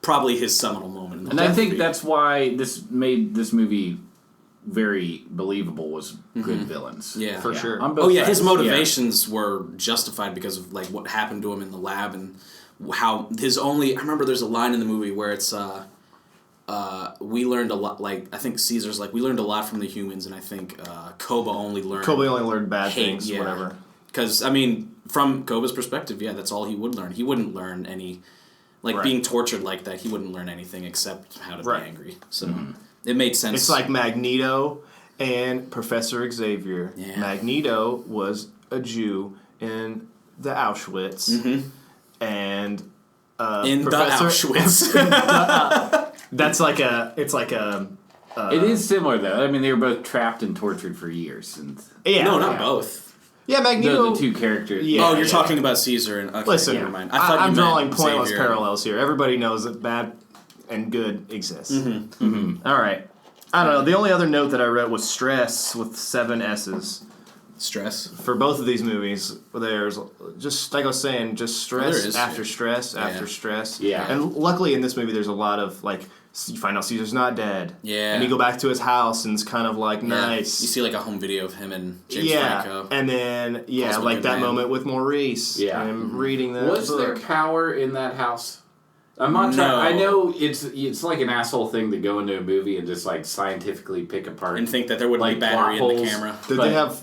probably his seminal moment. In the And I think movie. that's why this made this movie very believable, was good villains. Yeah. For sure. On both Oh yeah, his sides. motivations were justified because of like what happened to him in the lab and how his only. I remember there's a line in the movie where it's we learned a lot. Like I think Caesar's like we learned a lot from the humans, and I think Koba only learned. Kobe only learned bad hate, things. yeah. Whatever. Because I mean, from Koba's perspective, yeah, that's all he would learn. He wouldn't learn any, like Right. being tortured like that. He wouldn't learn anything except how to Right. be angry. So it made sense. It's like Magneto and Professor Xavier. Yeah. Magneto was a Jew in the Auschwitz, and in Professor, the Auschwitz. That's like a. It's like a. It is similar though. I mean, they were both trapped and tortured for years, and Yeah. no, not yeah. both. Yeah, Magneto. the two characters. Yeah. Oh, you're talking about Caesar and okay, Listen, never mind. I thought I'm you drawing meant pointless Xavier. parallels here. Everybody knows that bad and good exists. All right. I don't know. The only other note that I wrote was stress with 7 S's. Stress. For both of these movies, there's just like I was saying, just stress There is, after yeah. stress after Yeah. stress. Yeah. And luckily in this movie, there's a lot of like you find out Caesar's not dead. Yeah. And you go back to his house and it's kind of like Yeah. nice. You see like a home video of him and James yeah. Franco. And then Calls him a like good that man. moment with Maurice. Yeah. And reading that Was book. there power in that house? I'm not No. trying. I know it's like an asshole thing to go into a movie and just like scientifically pick apart. And think that there would like be battery in plot the holes. camera. Did but- they have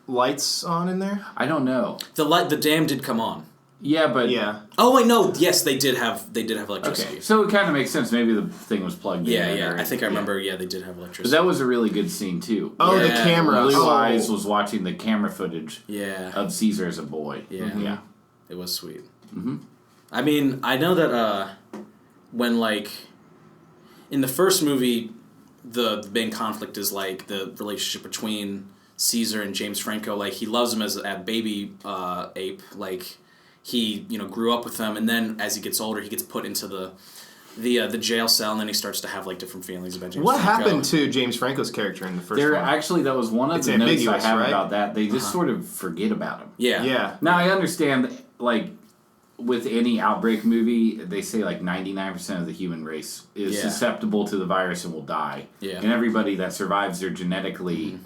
lights on in there? I don't know. The dam did come on. Yeah, but Yeah. Oh wait, no. Yes, they did have electricity. okay. So it kind of makes sense. Maybe the thing was plugged Yeah, in. yeah. or- I think I remember. Yeah, they did have But electricity. that was a really good scene too. Oh, the Yeah. camera. Blue Oh. Eyes was watching the camera footage Yeah, of Caesar as a boy. Yeah. Yeah. it was sweet. Mm-hmm. I mean, I know that when like in the first movie, the main conflict is like the relationship between Caesar and James Franco. Like he loves him as a baby ape. Like he grew up with him, and then as he gets older, he gets put into the jail cell, and then he starts to have like different feelings about James What Franco. happened to James Franco's character in the first There one? actually, that was one of It's the notes I ambiguous, have right? about that. They just sort of forget about him. Yeah, Yeah. Now I understand, like with any outbreak movie, they say like 99% of the human race is Yeah. susceptible to the virus and will die. Yeah. And everybody that survives are genetically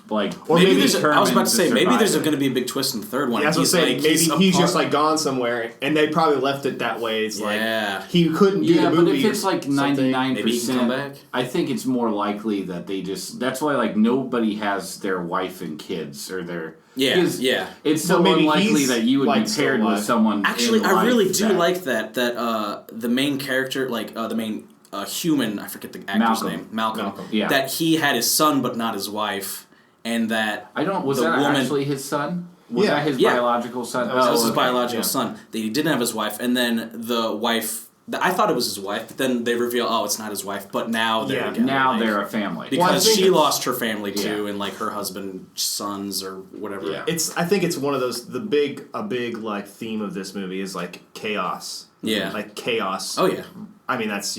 like or maybe there's. I was about to say maybe there's going to be a big twist in the third one. Yeah, I was saying maybe he's just like gone somewhere, and they probably left it that way. It's like he couldn't do the movie. But if it's like 99%, I think it's more likely that they just. That's why like nobody has their wife and kids or their. It's so unlikely that you would be paired with someone. Actually, I really do like that the main character, like the main human, I forget the actor's name, Malcolm. Yeah. That he had his son but not his wife, and that was that woman, actually his son? Was that his biological son? That was his biological son. That he didn't have his wife, and then the wife. I thought it was his wife, but then they reveal, it's not his wife. But now they're together. Now they're a family because she lost her family too, and like her husband, sons, or whatever. Yeah. I think it's one of those. A big like theme of this movie is like chaos. Yeah, like chaos. Oh yeah. I mean that's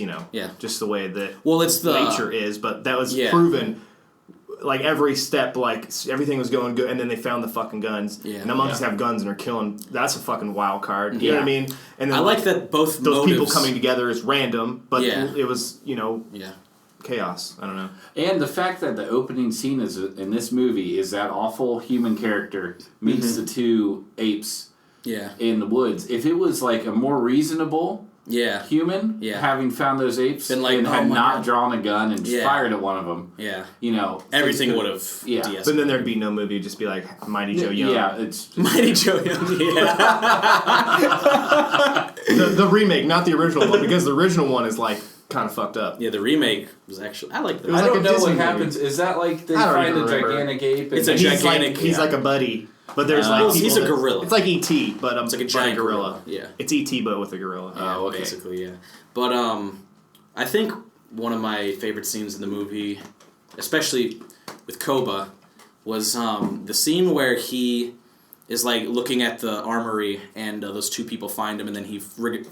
just the way that it's the nature is, but that was proven. Like every step, like everything was going good, and then they found the fucking guns. Yeah, and the monkeys have guns and are killing. That's a fucking wild card. You know what I mean? And then I like that both those people coming together is random, but it was chaos. I don't know. And the fact that the opening scene is in this movie is that awful human character meets the two apes. In the woods. If it was like a more reasonable. Human, having found those apes and had not drawn a gun and fired at one of them, everything would have But then there'd be no movie, it'd just be like Mighty Joe Young. Yeah, it's just Mighty Joe Young. The remake, not the original one, because the original one is like kind of fucked up. Yeah, the remake was actually I like that. I don't know what happens. Is that like they find a gigantic ape? It's a gigantic. He's like a buddy. But there's he's a gorilla. It's like E.T., but it's like a giant gorilla. Yeah, it's E.T. but with a gorilla. Yeah, basically, yeah. But I think one of my favorite scenes in the movie, especially with Koba, was the scene where he is like looking at the armory and those two people find him, and then he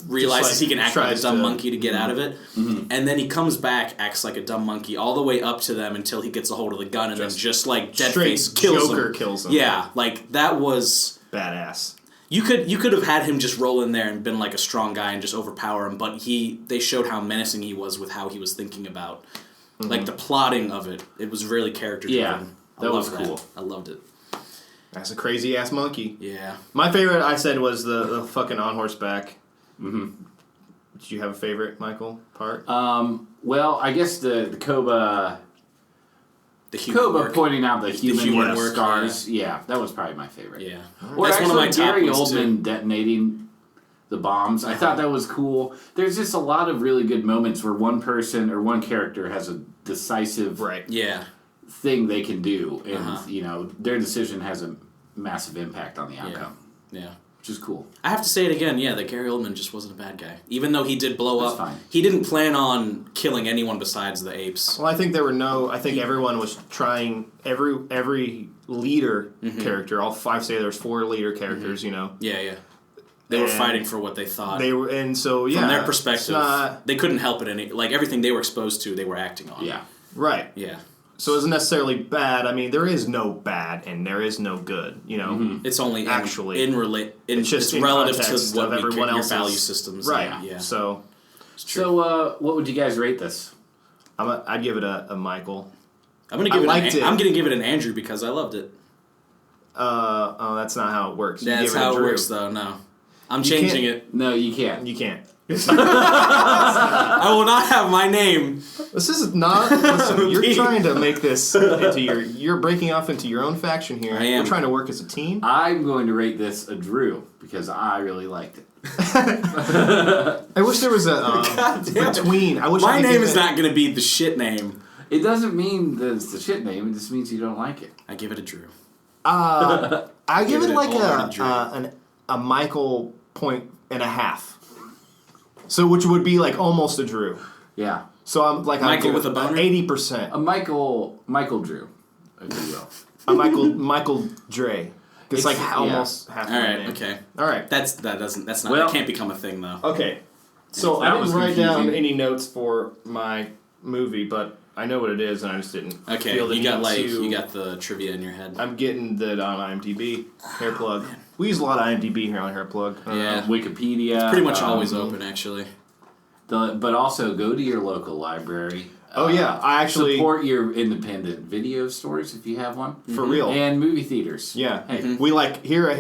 realizes he can act like a dumb monkey to get out of it, and then he comes back, acts like a dumb monkey all the way up to them until he gets a hold of the gun, and then just like Deadface kills him. Yeah, like that was badass. You could have had him just roll in there and been like a strong guy and just overpower him, but they showed how menacing he was with how he was thinking about like the plotting of it. It was really character driven. Yeah, that was cool. I loved it. That's a crazy ass monkey. Yeah. My favorite, I said, was the fucking on horseback. Mm-hmm. Did you have a favorite, Michael? Part? Well, I guess the Koba. The Koba work. Pointing out the human work scars. Yeah, that was probably my favorite. Yeah. Or that's actually one of my Gary Oldman detonating the bombs. I thought that was cool. There's just a lot of really good moments where one person or one character has a decisive thing they can do, and their decision has a massive impact on the outcome. Yeah. Which is cool. I have to say it again, that Gary Oldman just wasn't a bad guy. Even though he did blow up, he didn't plan on killing anyone besides the apes. Well, I think everyone was trying, every leader character, all five, say there's 4 leader characters, Yeah. They were fighting for what they thought. They were, and so, from their perspective, they couldn't help it everything they were exposed to, they were acting on. Yeah. Right. Yeah. So it isn't necessarily bad. I mean, there is no bad and there is no good. It's only actually it's just relative to what everyone else's value systems. Right. Yeah. So. So, what would you guys rate this? I'd give it a Michael. I'm gonna give it an Andrew because I loved it. That's not how it works. That's how it works, though. No, I'm changing it. No, you can't. You can't. I will not have my name. This is not. Listen, you're trying to make this into you're breaking off into your own faction here. I am. We're trying to work as a team. I'm going to rate this a Drew because I really liked it. I wish there was a between. I wish my name is not going to be the shit name. It doesn't mean that it's the shit name. It just means you don't like it. I give it a Drew. I give it like a Michael 1.5. So, which would be like almost a Drew. Yeah. So I'm like Michael with a boner? 80%. A Michael Drew, if you will. A Michael Dre. It's like almost half. All right. Okay. All right. That can't become a thing though. Okay. So I didn't write down any notes for my movie, but I know what it is, and I just didn't. Okay. Feel the you got the trivia in your head. I'm getting that on IMDb. Hair plug. We use a lot of IMDb here on Hair Plug. Wikipedia. It's pretty much always open, actually. But also go to your local library. Oh yeah, I actually support your independent video stores if you have one. For real. And movie theaters. Yeah. Hey. We like here at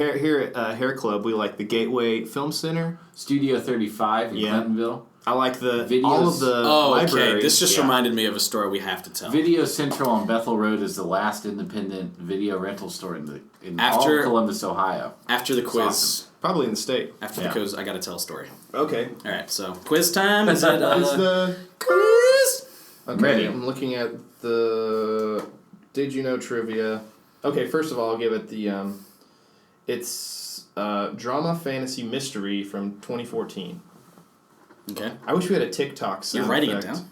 Hair Club, we like the Gateway Film Center. Studio 35 in Clintonville. I like the Videos. all of the libraries. Okay. This just reminded me of a story we have to tell. Video Central on Bethel Road is the last independent video rental store in all of Columbus, Ohio. After the quiz. Awesome. Probably in the state. After the quiz, I gotta tell a story. Okay. All right, so quiz time. Is it? It's the quiz. Okay, Ready. I'm looking at the Did You Know trivia. Okay, first of all, I'll give it the it's drama fantasy mystery from 2014. Okay. I wish we had a TikTok sound You're writing effect. it down.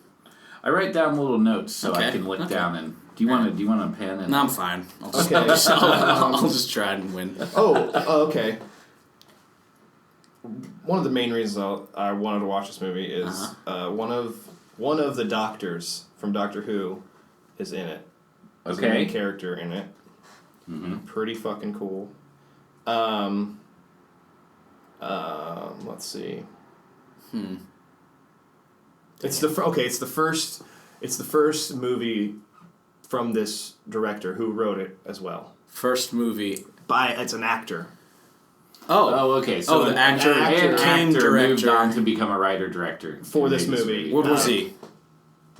I write down little notes so I Okay. can look down and. Do you want a pen? And No, I'm fine. I'll just, Okay. I'll just try and win. Okay. One of the main reasons I wanted to watch this movie is one of the doctors from Doctor Who is in it. As a main character in it. Mm-hmm. Pretty fucking cool. Let's see. It's the first movie from this director who wrote it as well. First movie. It's an actor. Oh, okay. So the actor came director. moved on to become a writer-director For this movie. What was he?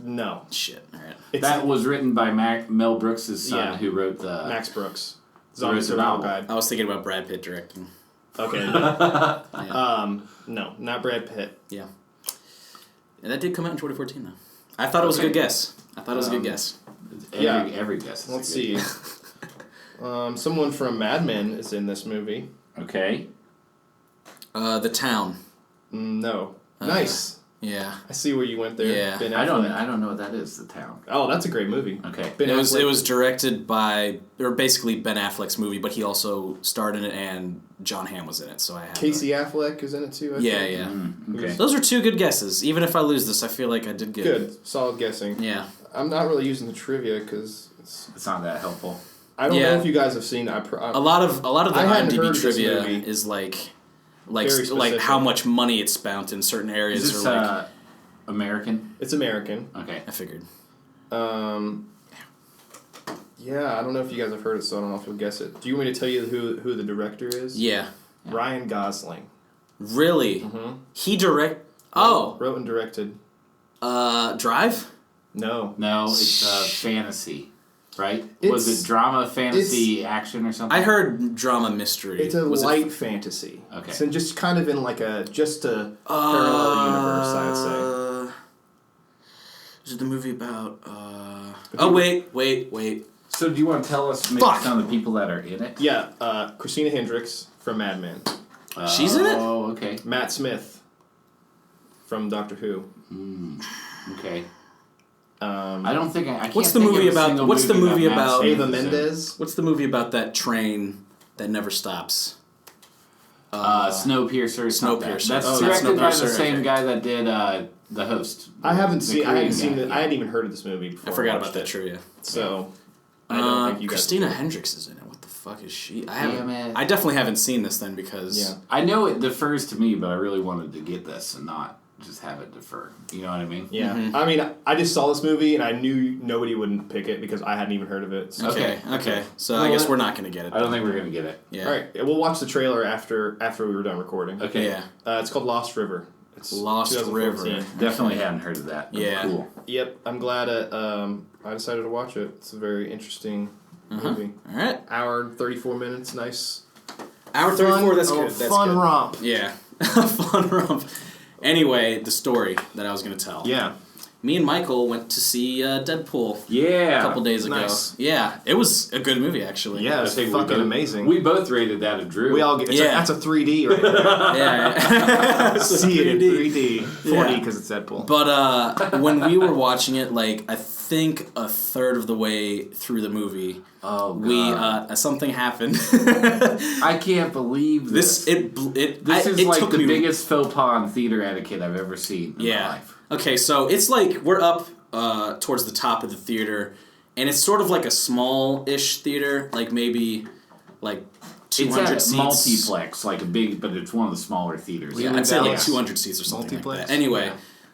No. Shit. All right. That was written by Mel Brooks' son, who wrote the Max Brooks. Zombie Survival Guide. I was thinking about Brad Pitt directing. Okay. No, not Brad Pitt. Yeah. And that did come out in 2014, though. I thought it was a good guess. Every guess. Let's see. Someone from Mad Men is in this movie. Okay. The Town. No. Nice. Yeah. I see where you went there. Yeah. Ben I Affleck. don't know what that is. The Town. Oh, that's a great movie. Okay. Ben It Affleck. was directed by, or basically Ben Affleck's movie, but he also starred in it, and John Hamm was in it. So I have Casey Affleck is in it too. I Yeah, think. yeah. Okay. Those are two good guesses. Even if I lose this, I feel like I did good. Good. Solid guessing. Yeah. I'm not really using the trivia because It's not that helpful. I don't know if you guys have seen it. A lot of the I hadn't heard IMDb of this trivia movie. is like Very specific. how much money it's spent in certain areas. Is this or like American? It's American. Okay. I figured. Yeah, I don't know if you guys have heard it, so I don't know if you'll guess it. Do you want me to tell you who the director is? Yeah. Ryan Gosling. Really? Mm-hmm. He wrote and directed. Drive? No. No, it's fantasy, right? It's- Was it drama, fantasy, action, or something? I heard drama mystery. It's a Was light fantasy. Okay. It's just kind of in like a parallel universe, I'd say. Is it the movie about Oh wait. So do you want to tell us maybe some of the people that are in it? Yeah, Christina Hendricks from Mad Men. She's in it? Oh, okay. Matt Smith from Doctor Who. Okay. I don't think I can't What's the think movie of a about- single what's the movie Matt about- Smith Ava is in. Mendes. What's the movie about that train that never stops? Snowpiercer. It's not that. Snowpiercer. That's Oh, directed by the Snowpiercer, same okay. guy that did The Host. I hadn't The seen Korean it. guy. I hadn't even heard of this movie before. I forgot watched about that it. trivia. So I don't think you guys. Christina Hendricks is in it. What the fuck is she? Damn it. I definitely haven't seen this then because Yeah. I know it defers to me, but I really wanted to get this and not just have it defer. You know what I mean? Yeah, Mm-hmm. I mean, I just saw this movie and I knew nobody wouldn't pick it because I hadn't even heard of it. So. Okay. So You I know guess what? we're not gonna get it. I don't think we're going to get it. Yeah. All right, we'll watch the trailer after we were done recording. Okay. Yeah. It's called Lost River. It's Lost 2014. River. Definitely hadn't heard of that. Yeah. Cool. Yep, I'm glad I decided to watch it. It's a very interesting movie. All right. Hour and 34 minutes, nice. Hour 34. That's Oh, good. That's fun good. romp. Yeah. Fun romp. Anyway, the story that I was gonna tell. Yeah. Me and Michael went to see Deadpool Yeah. a couple days ago. Nice. Yeah, it was a good movie actually. Yeah, I it's think we fucking both- amazing. We both rated that a Drew. We all get that's a 3D right there. Yeah. See it in 3D. 4D Yeah. because it's Deadpool. But when we were watching it, like I think a third of the way through the movie, oh, God. we something happened. I can't believe this. This is like took the me- biggest faux pas on theater etiquette I've ever seen in my Yeah. life. Okay, so it's like we're up towards the top of the theater, and it's sort of like a small-ish theater, like maybe like 200 It's seats. at multiplex, like a big, but it's one of the smaller theaters. Yeah, I'd say like Yeah. 200 seats or something Multiplex? like that. Anyway,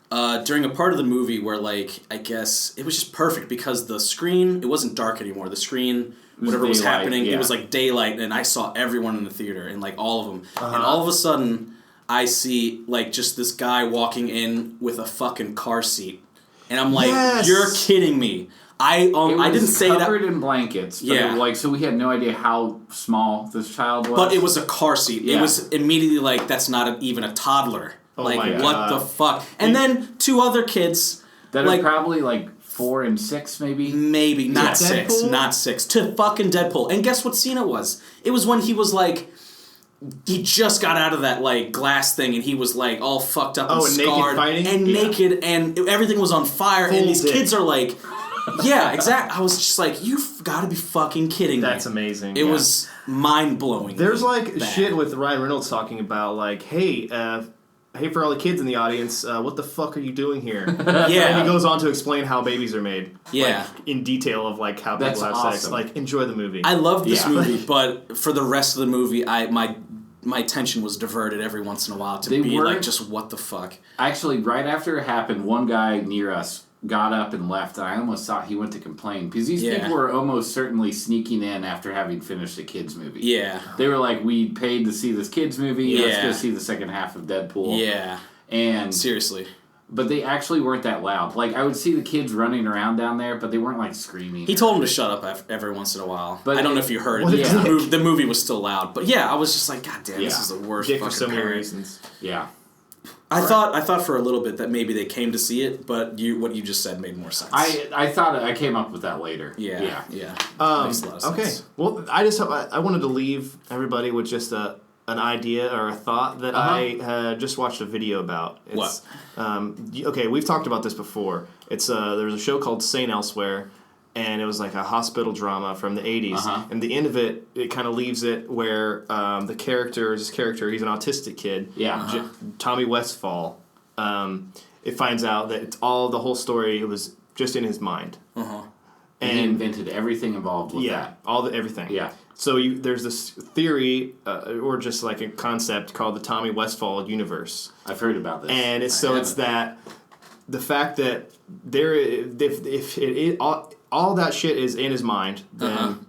during a part of the movie where, like, I guess it was just perfect because the screen, it wasn't dark anymore. The screen, whatever was happening, it was like daylight, and I saw everyone in the theater, and like all of them. And all of a sudden, I see like just this guy walking in with a fucking car seat, and I'm like, you're kidding me. I didn't say that. Covered in blankets. But so we had no idea how small this child was. But it was a car seat. Yeah. It was immediately like, that's not even a toddler. Oh like, what the fuck? And then 2 other kids that are probably like 4 and 6, maybe. Maybe not 6, not 6 to fucking Deadpool. And guess what scene it was? It was when he was like. He just got out of that, like, glass thing, and he was, like, all fucked up and scarred. Naked, and everything was on fire, and these kids are, like... Yeah, exactly. I was just like, you've got to be fucking kidding me. That's amazing. It was mind-blowing. There's, like, shit with Ryan Reynolds talking about, like, hey, for all the kids in the audience, what the fuck are you doing here? And he goes on to explain how babies are made. Yeah. Like, in detail of, like, how people have sex. Like, enjoy the movie. I love this movie, but for the rest of the movie, my attention was diverted every once in a while to like, just what the fuck. Actually, right after it happened, one guy near us got up and left, and I almost thought he went to complain, because these people were almost certainly sneaking in after having finished a kids movie. Yeah. They were like, we paid to see this kids movie, let's go see the second half of Deadpool. Yeah. And seriously. But they actually weren't that loud. Like, I would see the kids running around down there, but they weren't, like, screaming. He told them to shut up every once in a while. But I don't know if you heard it. The movie was still loud. But yeah, I was just like, God damn, this is the worst fucking for so many parent. reasons. Yeah. I thought for a little bit that maybe they came to see it, but what you just said made more sense. I thought I came up with that later. Yeah. Makes a lot of sense. Okay. Well, I wanted to leave everybody with just an idea or a thought that I just watched a video about. It's, okay, we've talked about this before. It's there's a show called Saint Elsewhere, and it was like a hospital drama from the 80s. And the end of it kind of leaves it where he's an autistic kid, Tommy Westfall. It finds out that the whole story, it was just in his mind. And he invented everything involved with that. Everything. Yeah. So there's this theory, or just like a concept called the Tommy Westfall universe. I've heard about this. And it's that the fact that if all that shit is in his mind, then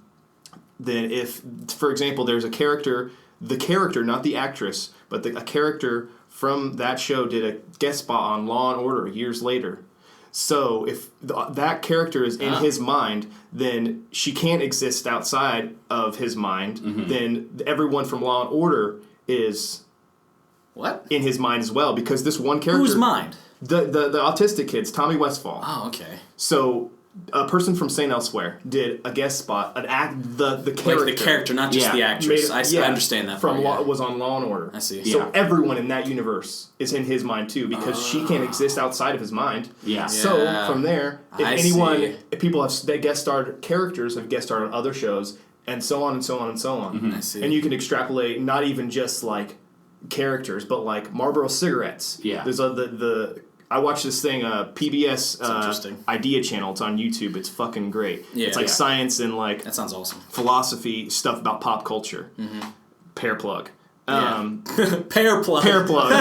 if, for example, there's a character, the character, not the actress, but a character from that show did a guest spot on Law and Order years later. So if that character is in his mind, then she can't exist outside of his mind. Then everyone from Law and Order is in his mind as well, because this one character... Whose mind? The autistic kid's Tommy Westfall. Oh, okay. So a person from Saint Elsewhere did a guest spot, the character. Like the character, not just the actress. I understand that. Was on Law and Order. I see. So everyone in that universe is in his mind too, because she can't exist outside of his mind. Yeah. So from there, if people that guest starred characters have guest starred on other shows, and so on and so on and so on. I see. And you can extrapolate not even just like characters, but like Marlboro cigarettes. Yeah. There's I watched this thing, PBS Idea Channel. It's on YouTube. It's fucking great. Yeah, it's like science and like that sounds awesome. Philosophy stuff about pop culture. Pear plug. Pear plug. Pear plug.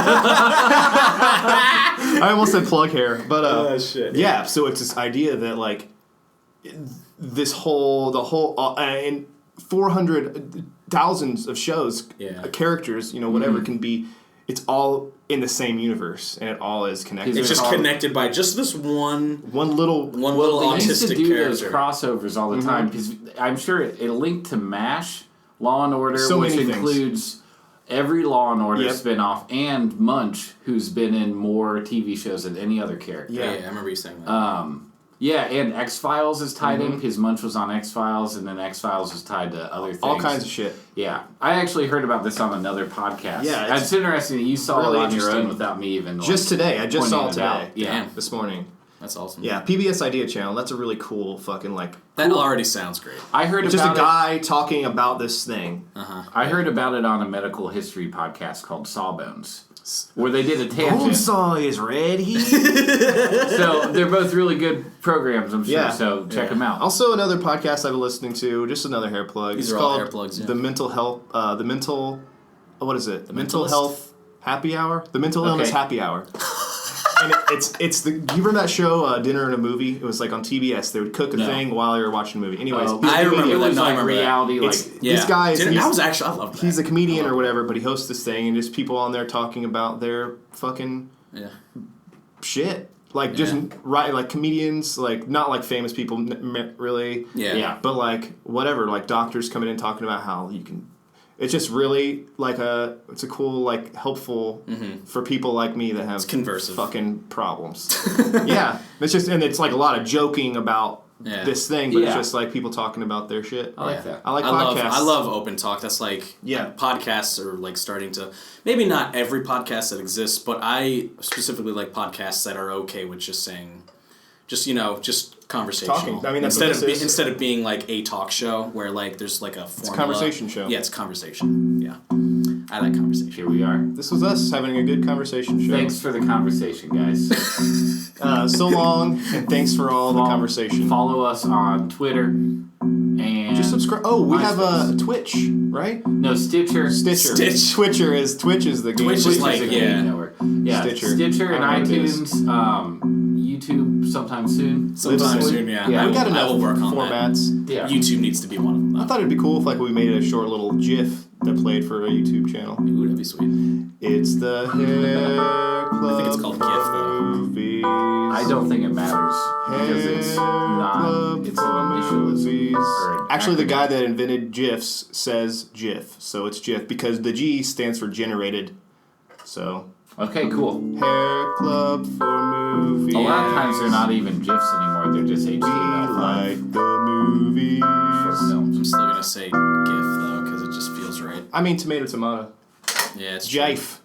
I almost said plug hair, but yeah. So it's this idea that like the whole and 400 thousands of shows, characters, whatever can be. It's all in the same universe, and it all is connected. It's just connected by just this one little autistic used to do character. Those crossovers all the time, because I'm sure it linked to MASH, Law and Order, which includes every Law and Order spinoff, and Munch, who's been in more TV shows than any other character. Yeah, I remember you saying that. Yeah, and X-Files is tied in, because Munch was on X-Files, and then X-Files was tied to other things. All kinds of shit. Yeah. I actually heard about this on another podcast. Yeah. It's interesting that you saw it on your own without me even... Just today. I just saw it today. Yeah. This morning. That's awesome. Yeah, PBS Idea Channel. That's a really cool fucking That already sounds great. I heard about just a guy talking about this thing. I heard about it on a medical history podcast called Sawbones, where they did a tangent. Bonesaw is ready. So they're both really good programs, I'm sure. Yeah. So check them out. Also, another podcast I've been listening to. Just another hair plug. These are all hair plugs. The Mental Health. What is it? The Mental Health Happy Hour. The Mental Illness Happy Hour. And it's the. Do you remember that show, Dinner and a Movie? It was like on TBS. They would cook a thing while you were watching a movie. Anyways, I remember that. No, I remember reality. Like this guy is. I love that. He's a comedian or whatever, but he hosts this thing, and just people on there talking about their fucking shit. Like just like comedians, like not like famous people really. Yeah. But like whatever, like doctors coming in talking about how you can. It's just really like it's a cool, like helpful for people like me that have fucking problems. Yeah, it's just, and it's like a lot of joking about this thing, but it's just like people talking about their shit. I like that. I like podcasts. I love open talk. That's like podcasts are like starting to, maybe not every podcast that exists, but I specifically like podcasts that are okay with just saying, just conversational. Talking. I mean, that's instead of being like a talk show where like there's like a formula. It's a conversation show. Yeah, it's a conversation. Yeah, I like conversation. Here we are. This was us having a good conversation show. Thanks for the conversation, guys. So long, and thanks for all the conversation. Follow us on Twitter. And just subscribe. Oh, we have a Twitch, right? No, Stitcher. Twitch is the game. Twitch is like network. Yeah, Stitcher and iTunes. YouTube sometime soon. Yeah. We got enough formats. That. Yeah. YouTube needs to be one of them. I thought it'd be cool if like we made a short little GIF that played for a YouTube channel. Ooh, that'd be sweet. It's the Hair Club. I think it's called GIF though. Movies. I don't think it matters because it's not. It's an initial. Actually, the guy that invented GIFs says GIF, so it's GIF because the G stands for generated. So. Okay, cool. Hair Club for Movies. A lot of times they're not even GIFs anymore. They're just HTML5. We like the movies. Short films. I'm still gonna say GIF though because it just feels right. I mean tomato. Yeah, it's Jife.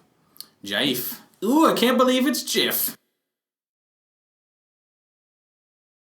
Jife. Ooh, I can't believe it's GIF.